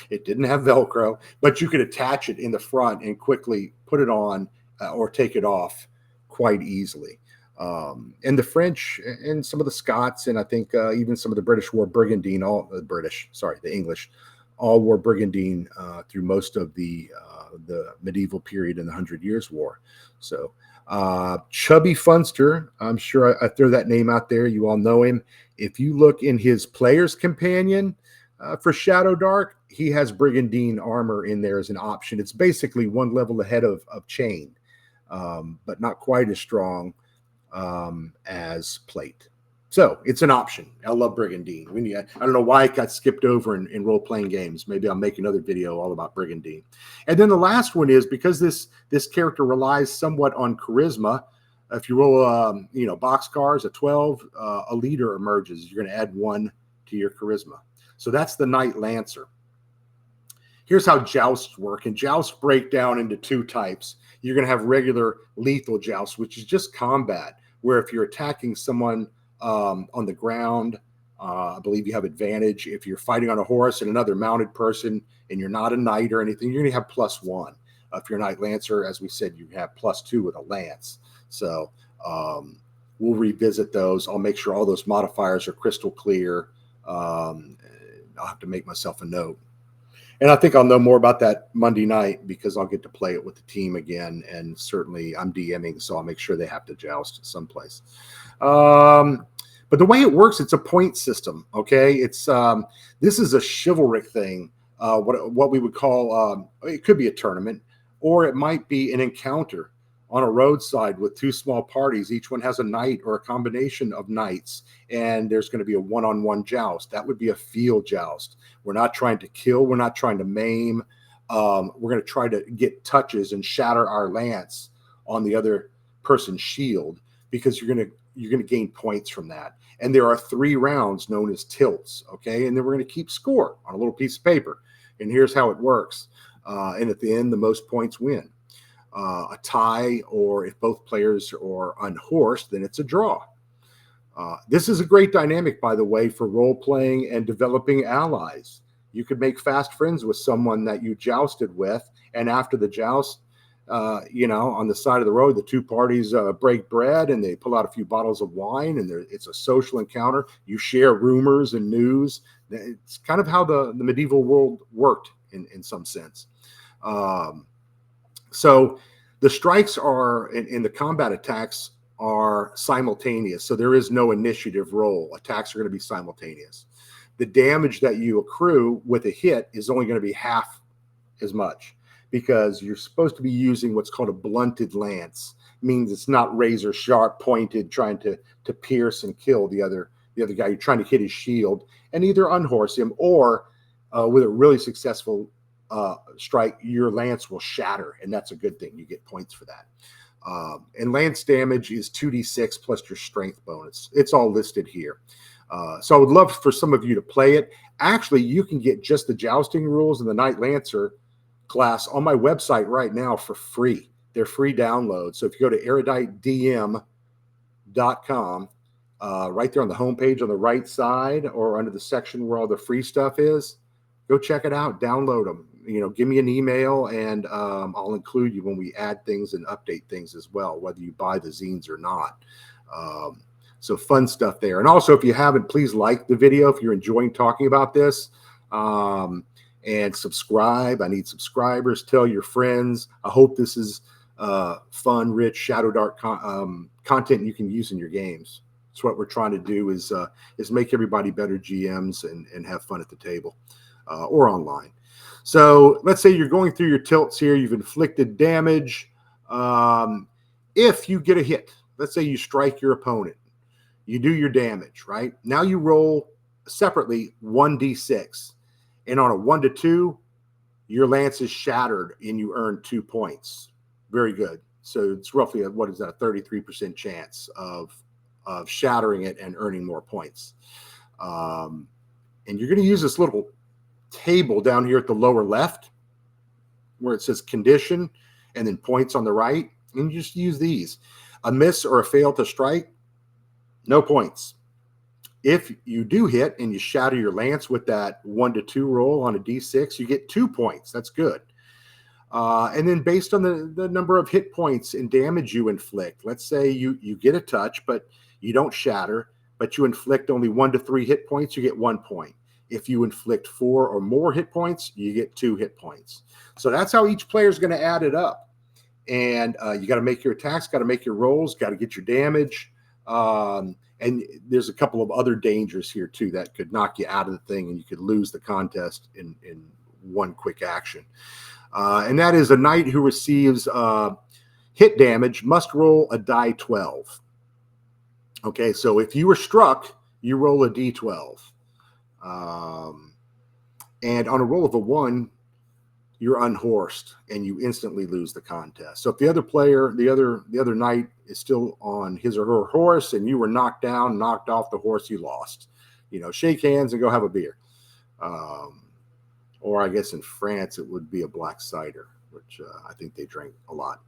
It didn't have Velcro, but you could attach it in the front and quickly put it on or take it off quite easily. And the French and some of the Scots, and I think even some of the British wore Brigandine, the English, all wore Brigandine through most of the medieval period in the 100 Years' War. So Chubby Funster, I'm sure I throw that name out there. You all know him. If you look in his player's companion for Shadowdark, he has Brigandine armor in there as an option. It's basically 1 level ahead of Chain, but not quite as strong as Plate. So it's an option. I love Brigandine. I don't know why it got skipped over in role-playing games. Maybe I'll make another video all about Brigandine. And then the last one is, because this character relies somewhat on charisma, if you roll boxcars, a 12, a leader emerges. You're going to add 1 to your charisma. So that's the Knight Lancer. Here's how jousts work. And jousts break down into 2 types. You're going to have regular lethal jousts, which is just combat, where if you're attacking someone on the ground, I believe you have advantage. If you're fighting on a horse and another mounted person and you're not a knight or anything, you're going to have +1. If you're a Knight Lancer, as we said, you have +2 with a lance. So we'll revisit those. I'll make sure all those modifiers are crystal clear. I'll have to make myself a note. And I think I'll know more about that Monday night because I'll get to play it with the team again. And certainly I'm DMing, so I'll make sure they have to joust someplace. But the way it works, it's a point system. Okay, it's this is a chivalric thing. What we would call it could be a tournament, or it might be an encounter on a roadside with two small parties. Each one has a knight or a combination of knights, and there's going to be a one-on-one joust. That would be a field joust. We're not trying to kill. We're not trying to maim. We're going to try to get touches and shatter our lance on the other person's shield, because you're going to gain points from that. And there are 3 rounds known as tilts. Okay, and then we're going to keep score on a little piece of paper. And here's how it works. And at the end, the most points win. A tie, or if both players are unhorsed, then it's a draw. This is a great dynamic, by the way, for role-playing and developing allies. You could make fast friends with someone that you jousted with, and after the joust, on the side of the road, the two parties break bread, and they pull out a few bottles of wine, and it's a social encounter. You share rumors and news. It's kind of how the medieval world worked in some sense. So the strikes are, in the combat attacks, are simultaneous. So there is no initiative roll. Attacks are going to be simultaneous. The damage that you accrue with a hit is only going to be half as much, because you're supposed to be using what's called a blunted lance. It means it's not razor sharp pointed, trying to pierce and kill the other guy. You're trying to hit his shield and either unhorse him, or with a really successful strike, your lance will shatter, and that's a good thing. You get points for that. And lance damage is 2d6 plus your strength bonus. It's all listed here. So I would love for some of you to play it. Actually, you can get just the jousting rules and the Knight Lancer class on my website right now for free. They're free downloads. So if you go to EruditeDM.com, right there on the homepage on the right side, or under the section where all the free stuff is, go check it out, download them. Give me an email, and I'll include you when we add things and update things as well, whether you buy the zines or not. So fun stuff there. And also, if you haven't, please like the video if you're enjoying talking about this. And subscribe. I need subscribers. Tell your friends. I hope this is fun, rich Shadowdark content you can use in your games. That's what we're trying to do, is make everybody better GMs and have fun at the table or online. So let's say you're going through your tilts here. You've inflicted damage. If you get a hit, let's say you strike your opponent, you do your damage, right? Now you roll separately 1d6. And on a 1 to 2, your lance is shattered and you earn 2 points. Very good. So it's roughly a 33% chance of shattering it and earning more points. And you're going to use this little table down here at the lower left where it says condition and then points on the right. And you just use these. A miss or a fail to strike, no points. If you do hit and you shatter your lance with that 1 to 2 roll on a d6, you get 2 points. That's good. And then based on the number of hit points and damage you inflict, let's say you get a touch, but you don't shatter, but you inflict only 1 to 3 hit points, you get 1 point. If you inflict 4 or more hit points, you get 2 hit points. So that's how each player is going to add it up. And you got to make your attacks, got to make your rolls, got to get your damage. And there's a couple of other dangers here too that could knock you out of the thing, and you could lose the contest in one quick action. And that is, a knight who receives hit damage must roll a die 12. Okay, so if you were struck, you roll a d12. And on a roll of a 1, you're unhorsed and you instantly lose the contest. So if the other player, the other knight is still on his or her horse and you were knocked down, knocked off the horse, you lost. Shake hands and go have a beer. Or I guess in France it would be a black cider, which I think they drink a lot.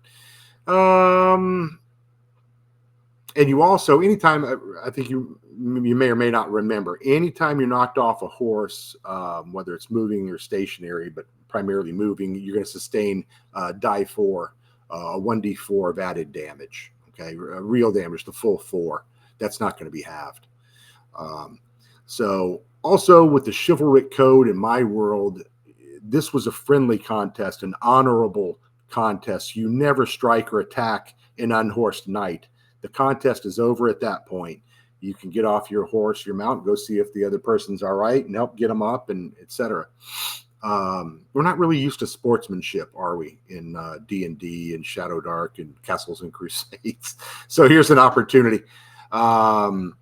And you also, anytime, I think you may or may not remember, anytime you're knocked off a horse, whether it's moving or stationary, but primarily moving, you're going to sustain die 4, a 1d4 of added damage. Okay, real damage, the full 4. That's not going to be halved. So also with the chivalric code in my world, this was a friendly contest, an honorable contest. You never strike or attack an unhorsed knight. The contest is over at that point. You can get off your horse, your mount, go see if the other person's all right and help get them up, and etc. We're not really used to sportsmanship, are we, in D&D and Shadowdark and Castles and Crusades? So here's an opportunity. On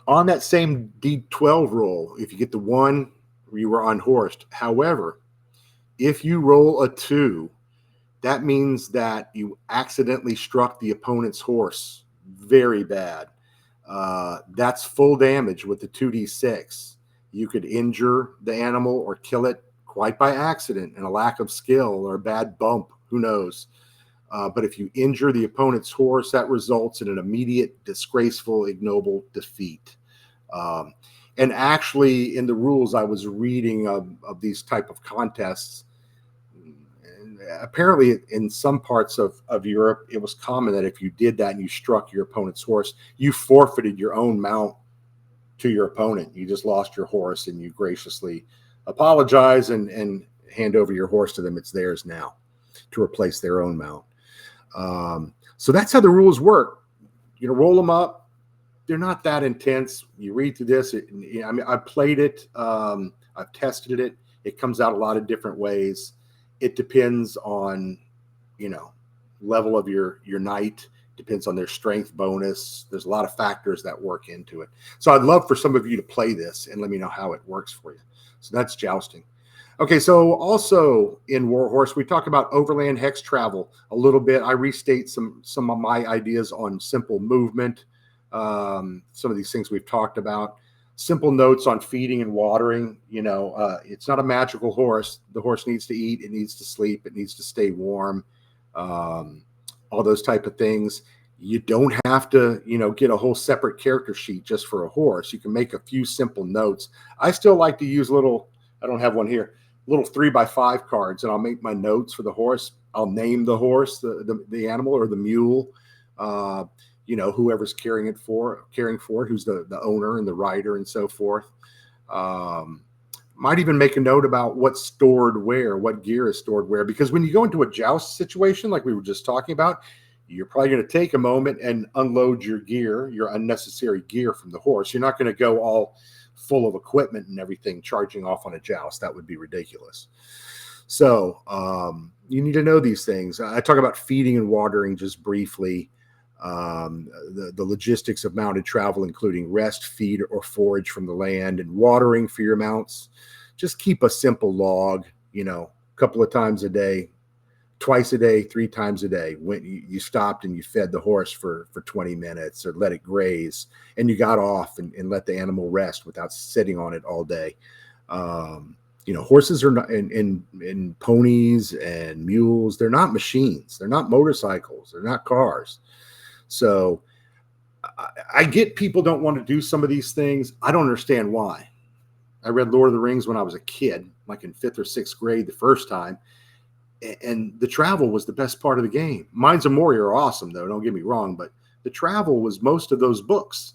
that same D12 roll, if you get the 1, you were unhorsed. However, if you roll a 2, that means that you accidentally struck the opponent's horse. Very bad. That's full damage with the 2d6. You could injure the animal or kill it quite by accident and a lack of skill or a bad bump. Who knows? But if you injure the opponent's horse, that results in an immediate, disgraceful, ignoble defeat. And actually, in the rules I was reading of these type of contests, apparently in some parts of Europe, it was common that if you did that and you struck your opponent's horse, you forfeited your own mount to your opponent. You just lost your horse and you graciously apologize and hand over your horse to them. It's theirs now to replace their own mount. So that's how the rules work. Roll them up. They're not that intense. You read through this. I mean, I've played it. I've tested it. It comes out a lot of different ways. It depends on, level of your knight. Depends on their strength bonus. There's a lot of factors that work into it. So I'd love for some of you to play this and let me know how it works for you. So that's jousting. Okay, so also in Warhorse, we talk about overland hex travel a little bit. I restate some of my ideas on simple movement. Some of these things we've talked about. Simple notes on feeding and watering. It's not a magical horse. The horse needs to eat. It needs to sleep. It needs to stay warm. All those type of things. You don't have to, get a whole separate character sheet just for a horse. You can make a few simple notes. I still like to use I don't have one here, little 3x5 cards, and I'll make my notes for the horse. I'll name the horse, the animal or the mule, whoever's caring for it, who's the owner and the rider and so forth. Might even make a note about what's stored where, what gear is stored where, because when you go into a joust situation like we were just talking about, you're probably going to take a moment and unload your gear, your unnecessary gear from the horse. You're not going to go all full of equipment and everything charging off on a joust. That would be ridiculous. So you need to know these things. I talk about feeding and watering just briefly. The logistics of mounted travel, including rest, feed, or forage from the land, and watering for your mounts. Just keep a simple log, a couple of times a day, twice a day, 3 times a day. When you stopped and you fed the horse for 20 minutes or let it graze, and you got off and let the animal rest without sitting on it all day. Horses are not, and ponies and mules, they're not machines. They're not motorcycles. They're not cars. So I get people don't want to do some of these things. I don't understand why. I read Lord of the Rings when I was a kid, like in 5th or 6th grade the first time. And the travel was the best part of the game. Mines of Moria are awesome, though. Don't get me wrong. But the travel was most of those books.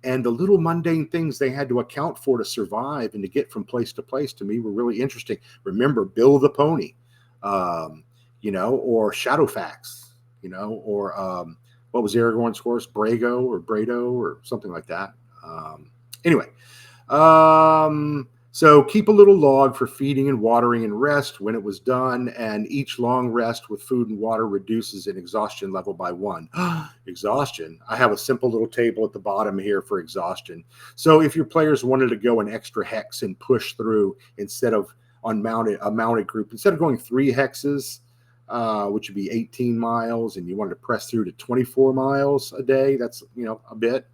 And the little mundane things they had to account for to survive and to get from place to place to me were really interesting. Remember Bill the Pony, or Shadowfax, or what was Aragorn's horse? Brado or something like that. So keep a little log for feeding and watering and rest when it was done, and each long rest with food and water reduces an exhaustion level by 1. Exhaustion. I have a simple little table at the bottom here for exhaustion. So if your players wanted to go an extra hex and push through instead of a mounted group, instead of going 3 hexes, which would be 18 miles, and you wanted to press through to 24 miles a day, that's, a bit.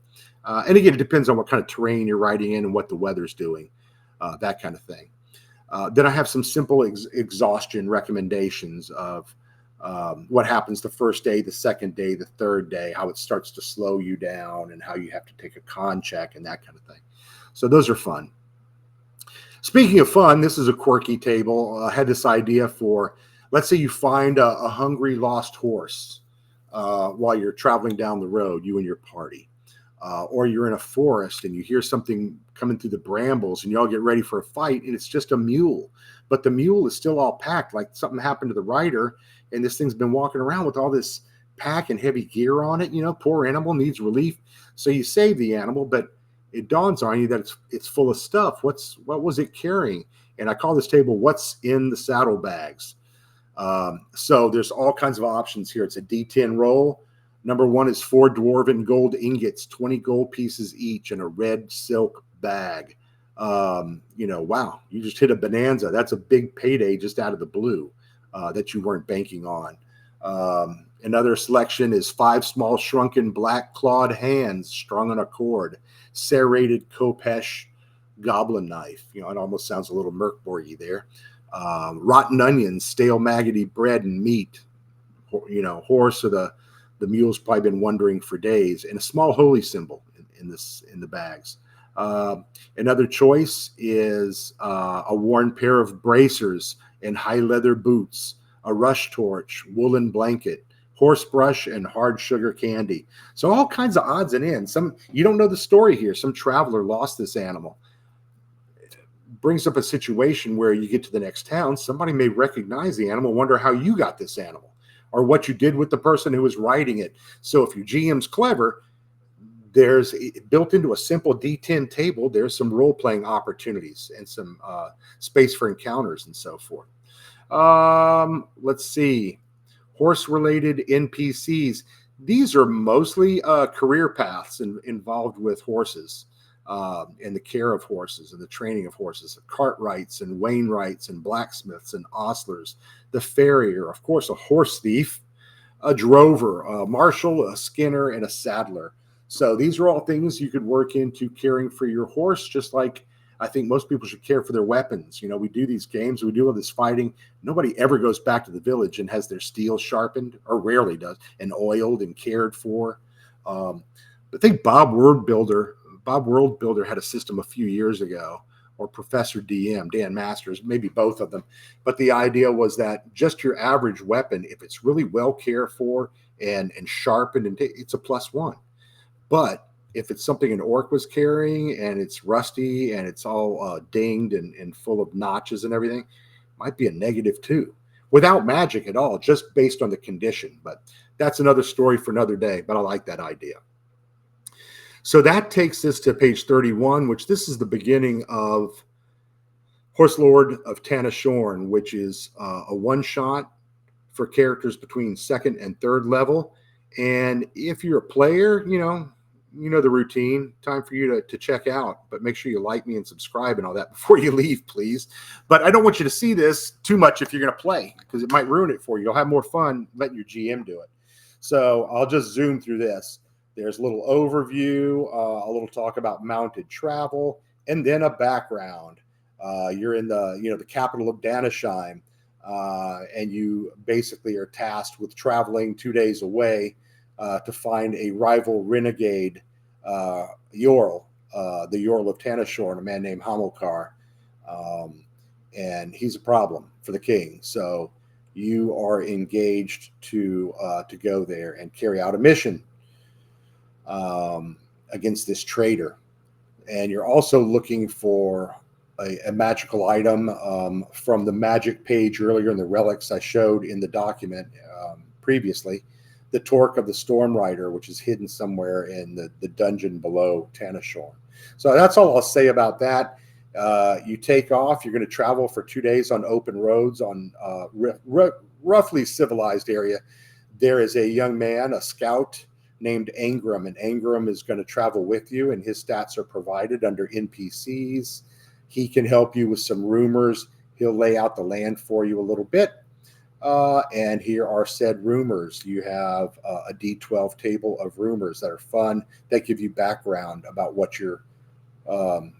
And again, it depends on what kind of terrain you're riding in and what the weather's doing, that kind of thing. Then I have some simple exhaustion recommendations of what happens the first day, the second day, the third day, how it starts to slow you down and how you have to take a con check and that kind of thing. So those are fun. Speaking of fun, this is a quirky table. I had this idea for, let's say you find a hungry lost horse. while you're traveling down the road, you and your party. Or you're in a forest and you hear something coming through the brambles and you all get ready for a fight and it's just a mule. But the mule is still all packed, like something happened to the rider, and this thing's been walking around with all this pack and heavy gear on it. Poor animal needs relief. So you save the animal, but it dawns on you that it's full of stuff. What was it carrying? And I call this table "What's in the Saddlebags." So there's all kinds of options here. It's a D10 roll. Number 1 is 4 dwarven gold ingots, 20 gold pieces each, in a red silk bag. Wow, you just hit a bonanza. That's a big payday just out of the blue that you weren't banking on. Another selection is 5 small shrunken black clawed hands strung on a cord, serrated Kopesh goblin knife. It almost sounds a little Merkborgy there. Rotten onions, stale maggoty bread and meat. Horse, or the mule's probably been wandering for days, and a small holy symbol in the bags. Another choice is a worn pair of bracers and high leather boots, a rush torch, woolen blanket, horse brush, and hard sugar candy. So all kinds of odds and ends. Some you don't know the story here. Some traveler lost this animal. It brings up a situation where you get to the next town. Somebody may recognize the animal, wonder how you got this animal, or what you did with the person who was riding it. So if your GM's clever, there's built into a simple D10 table, there's some role-playing opportunities and some space for encounters and so forth. Let's see. Horse-related NPCs. These are mostly career paths involved with horses and the care of horses and the training of horses. Cartwrights and wainwrights and blacksmiths and ostlers. The farrier, of course, a horse thief, a drover, a marshal, a skinner, and a saddler. So these are all things you could work into caring for your horse, just like I think most people should care for their weapons. We do these games, we do all this fighting. Nobody ever goes back to the village and has their steel sharpened, or rarely does, and oiled and cared for. I think Bob Worldbuilder had a system a few years ago, or Professor DM, Dan Masters, maybe both of them. But the idea was that just your average weapon, if it's really well cared for and sharpened, it's a +1. But if it's something an orc was carrying and it's rusty and it's all dinged and full of notches and everything, it might be a -2 without magic at all, just based on the condition. But that's another story for another day, but I like that idea. So that takes us to page 31, which this is the beginning of Horselord of Tanishorn, which is a one-shot for characters between 2nd and 3rd level. And if you're a player, you know the routine. Time for you to check out, but make sure you like me and subscribe and all that before you leave, please. But I don't want you to see this too much if you're going to play, because it might ruin it for you. You'll have more fun letting your GM do it. So I'll just zoom through this. There's a little overview, a little talk about mounted travel, and then a background. You're in the capital of Danishheim, and you basically are tasked with traveling 2 days away to find a rival renegade Jarl, the Jarl of Tanishorn, a man named Hamilcar, and he's a problem for the king. So you are engaged to go there and carry out a mission against this traitor, and you're also looking for a magical item from the magic page earlier in the relics I showed in the document previously. The Torque of the Storm Rider, which is hidden somewhere in the dungeon below Tanishorn. So that's all I'll say about that. You take off. You're going to travel for 2 days on open roads on roughly civilized area. There is a young man, a scout named Angram, and Angram is going to travel with you, and his stats are provided under NPCs. He can help you with some rumors. He'll lay out the land for you a little bit. And here are said rumors. You have a D12 table of rumors that are fun, that give you background about what you're, I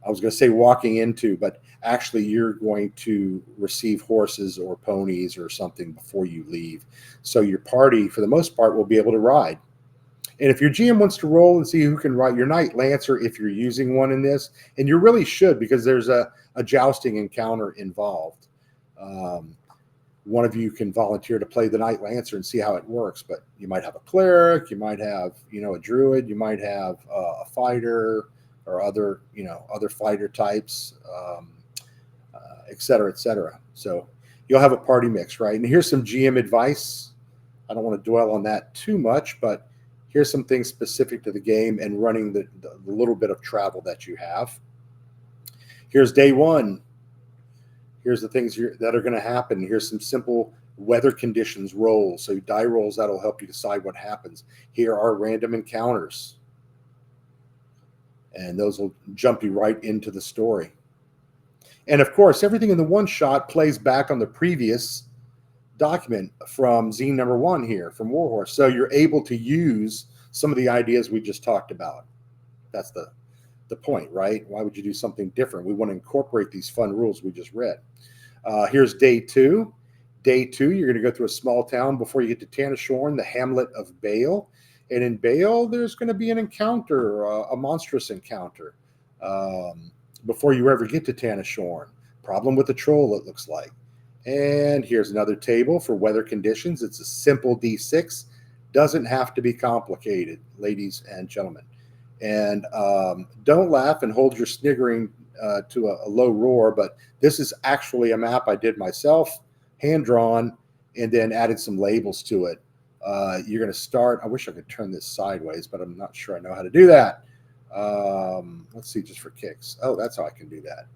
was going to say walking into, but actually you're going to receive horses or ponies or something before you leave. So your party, for the most part, will be able to ride. And if your GM wants to roll and see who can ride your Knight Lancer, if you're using one in this, and you really should, because there's a jousting encounter involved. one of you can volunteer to play the Knight Lancer and see how it works. But you might have a cleric, you might have, a druid, you might have a fighter or other, other fighter types, et cetera, et cetera. So you'll have a party mix, right? And here's some GM advice. I don't want to dwell on that too much, but here's some things specific to the game and running the little bit of travel that you have. Here's day one. Here's the things that are going to happen. Here's some simple weather conditions rolls. So die rolls that'll help you decide what happens. Here are random encounters. And those will jump you right into the story. And of course, everything in the one shot plays back on the previous document from zine number 1 here from Warhorse. So you're able to use some of the ideas we just talked about. That's the point, right? Why would you do something different? We want to incorporate these fun rules we just read. Here's day 2. Day 2, you're going to go through a small town before you get to Tanishorn, the hamlet of Bale. And in Bale, there's going to be an encounter, a monstrous encounter, before you ever get to Tanishorn. Problem with the troll, it looks like. And here's another table for weather conditions. It's a simple D6. Doesn't have to be complicated, ladies and gentlemen. And don't laugh and hold your sniggering to a low roar, but this is actually a map I did myself, hand-drawn, and then added some labels to it. You're going to start, I wish I could turn this sideways, but I'm not sure I know how to do that. Let's see, just for kicks. Oh, that's how I can do that.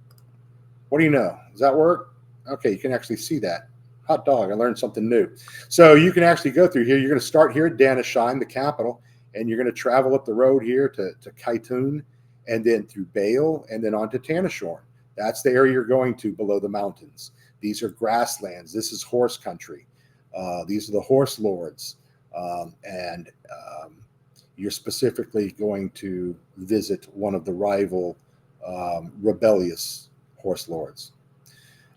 What do you know? Does that work? Okay, you can actually see that. Hot dog, I learned something new. So you can actually go through here. You're going to start here at Tanishorn, the capital, and you're going to travel up the road here to Kaitun, and then through Bale, and then on to Tanishorn. That's the area you're going to below the mountains. These are grasslands. This is horse country. These are the horse lords. And you're specifically going to visit one of the rival rebellious horse lords.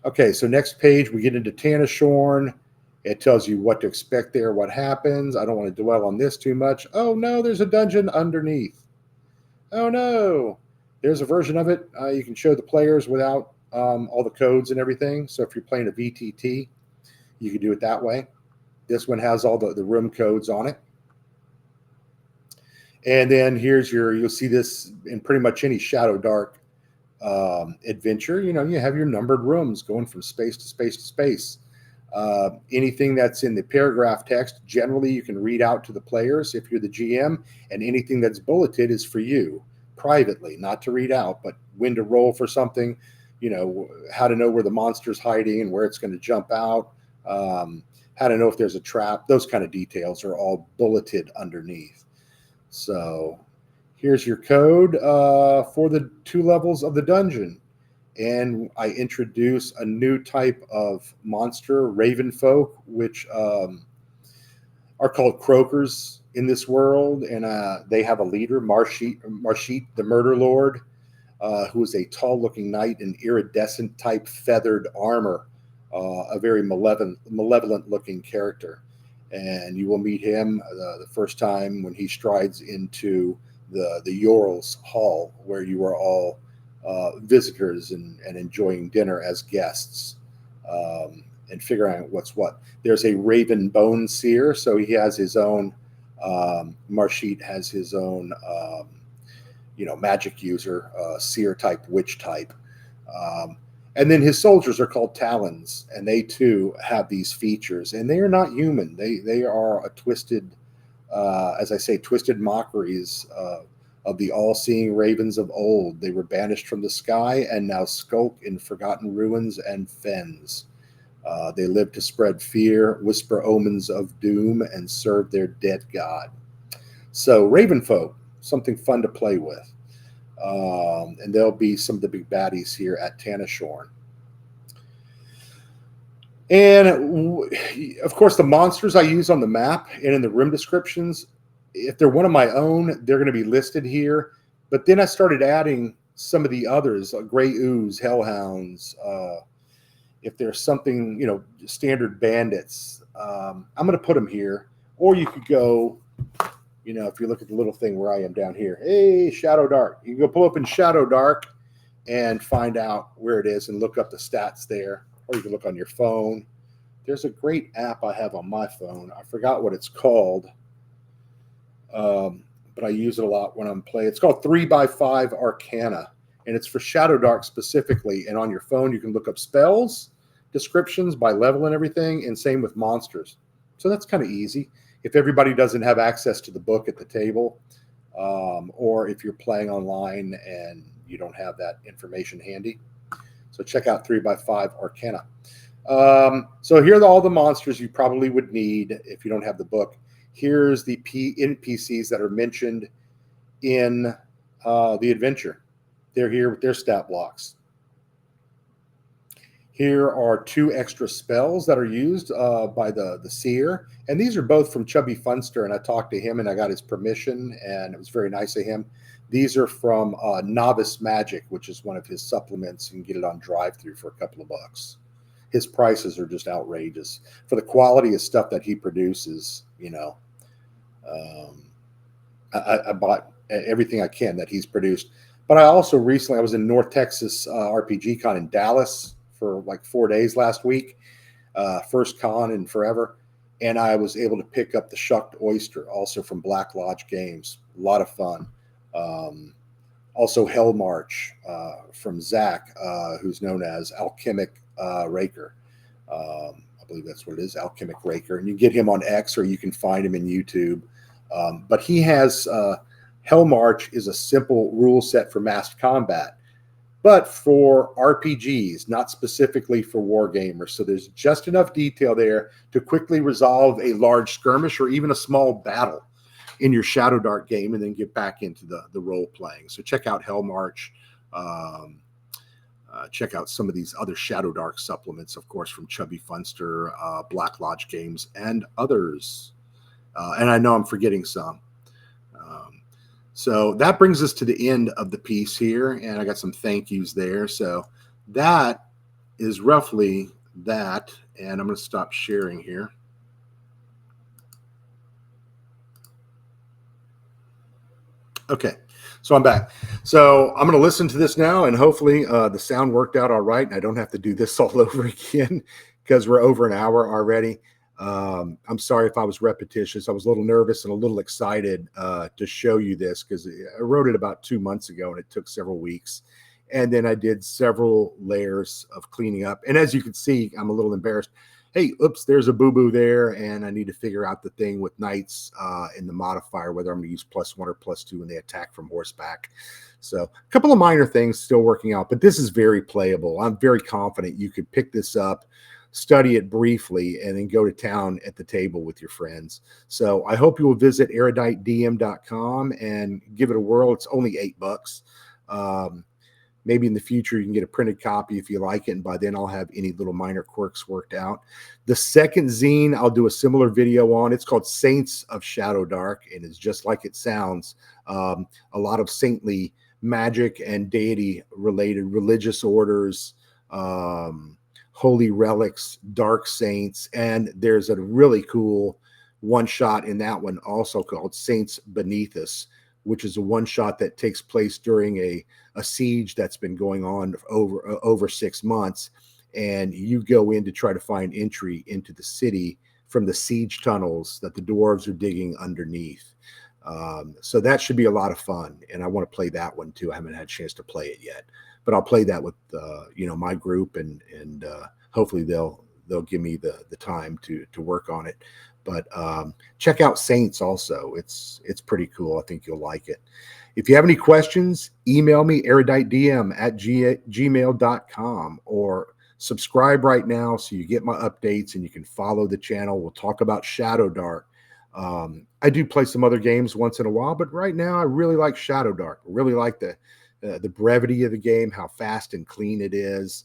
Okay, so next page, we get into Tanishorn. It tells you what to expect there, what happens. I don't want to dwell on this too much. Oh, no, there's a dungeon underneath. Oh, no. There's a version of it. You can show the players without all the codes and everything. So if you're playing a VTT, you can do it that way. This one has all the room codes on it. And then here's you'll see this in pretty much any Shadowdark adventure. You have your numbered rooms going from space to space to space. Anything that's in the paragraph text, generally you can read out to the players if you're the GM, and anything that's bulleted is for you privately, not to read out, but when to roll for something, how to know where the monster's hiding and where it's going to jump out, how to know if there's a trap. Those kind of details are all bulleted underneath. So here's your code for the 2 levels of the dungeon. And I introduce a new type of monster, raven folk, which are called croakers in this world. And they have a leader, Marshit, the murder lord, who is a tall-looking knight in iridescent-type feathered armor, a very malevolent-looking character. And you will meet him the first time when he strides into the Yorl's Hall, where you are all visitors and enjoying dinner as guests, and figuring out what's what. There's a Raven Bone Seer, so he has his own. Marshit has his own, magic user, seer type, witch type, and then his soldiers are called Talons, and they too have these features, and they are not human. They are a twisted, as I say, twisted mockeries of the all-seeing ravens of old. They were banished from the sky and now skulk in forgotten ruins and fens. They live to spread fear, whisper omens of doom, and serve their dead god. So raven folk, something fun to play with. And there'll be some of the big baddies here at Tanishorn. And of course, the monsters I use on the map and in the room descriptions, if they're one of my own, they're going to be listed here. But then I started adding some of the others, like gray ooze, hellhounds. If there's something, standard bandits, I'm going to put them here. Or you could go, if you look at the little thing where I am down here, hey, Shadowdark. You can go pull up in Shadowdark and find out where it is and look up the stats there. Or you can look on your phone. there's a great app I have on my phone. I forgot what it's called, but I use it a lot when I'm playing. It's called 3x5 Arcana, and it's for Shadowdark specifically. And on your phone, you can look up spells, descriptions by level and everything, and same with monsters. So that's kind of easy. If everybody doesn't have access to the book at the table, or if you're playing online and you don't have that information handy. So check out 3x5 Arcana. So here are all the monsters you probably would need if you don't have the book. Here's the NPCs that are mentioned in the adventure. They're here with their stat blocks. Here are 2 extra spells that are used by the seer. And these are both from Chubby Funster, and I talked to him and I got his permission, and it was very nice of him. These are from Novice Magic, which is one of his supplements. You can get it on drive-thru for a couple of bucks. His prices are just outrageous for the quality of stuff that he produces. You know, I bought everything I can that he's produced. But I also recently, I was in North Texas RPG Con in Dallas for like 4 days last week, first con in forever. And I was able to pick up the Shucked Oyster, also from Black Lodge Games. A lot of fun. Also Hell March from Zach, who's known as Alchemic Raker. I believe that's what it is, Alchemic Raker. And you get him on X, or you can find him in YouTube. But he has Hell March is a simple rule set for massed combat, but for RPGs, not specifically for wargamers. So there's just enough detail there to quickly resolve a large skirmish or even a small battle in your Shadowdark game, and then get back into the role playing. So check out Hell March. Check out some of these other Shadowdark supplements, of course, from Chubby Funster, Black Lodge Games, and others. And I know I'm forgetting some. So that brings us to the end of the piece here, and I got some thank yous there. So that is roughly that, and I'm going to stop sharing here. Okay, so I'm back. So I'm going to listen to this now, and hopefully the sound worked out all right, and I don't have to do this all over again because we're over an hour already. I'm sorry if I was repetitious. I was a little nervous and a little excited to show you this because I wrote it about 2 months ago, and it took several weeks. And then I did several layers of cleaning up. And as you can see, I'm a little embarrassed. Hey, oops, there's a boo-boo there, and I need to figure out the thing with knights in the modifier, whether I'm going to use +1 or +2 when they attack from horseback. So a couple of minor things still working out, but this is very playable. I'm very confident you could pick this up, study it briefly, and then go to town at the table with your friends. So I hope you will visit EruditeDM.com and give it a whirl. It's only $8. Maybe in the future you can get a printed copy if you like it, and by then I'll have any little minor quirks worked out. The second zine I'll do a similar video on. It's called Saints of Shadowdark, and it's just like it sounds. A lot of saintly magic and deity-related religious orders, holy relics, dark saints, and there's a really cool one-shot in that one also called Saints Beneath Us, which is a one-shot that takes place during a siege that's been going on over 6 months, and you go in to try to find entry into the city from the siege tunnels that the dwarves are digging underneath. So that should be a lot of fun, and I want to play that one too. I haven't had a chance to play it yet, but I'll play that with my group, and hopefully they'll give me the time to work on it. But check out Saints also. It's pretty cool. I think you'll like it. If you have any questions, email me, eruditedm@gmail.com, or subscribe right now so you get my updates and you can follow the channel. We'll talk about Shadowdark. I do play some other games once in a while, but right now I really like Shadowdark. I really like the brevity of the game, how fast and clean it is.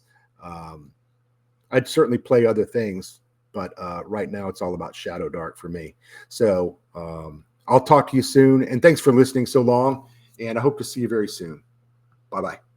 I'd certainly play other things, but right now it's all about Shadowdark for me. So I'll talk to you soon, and thanks for listening so long, and I hope to see you very soon. Bye-bye.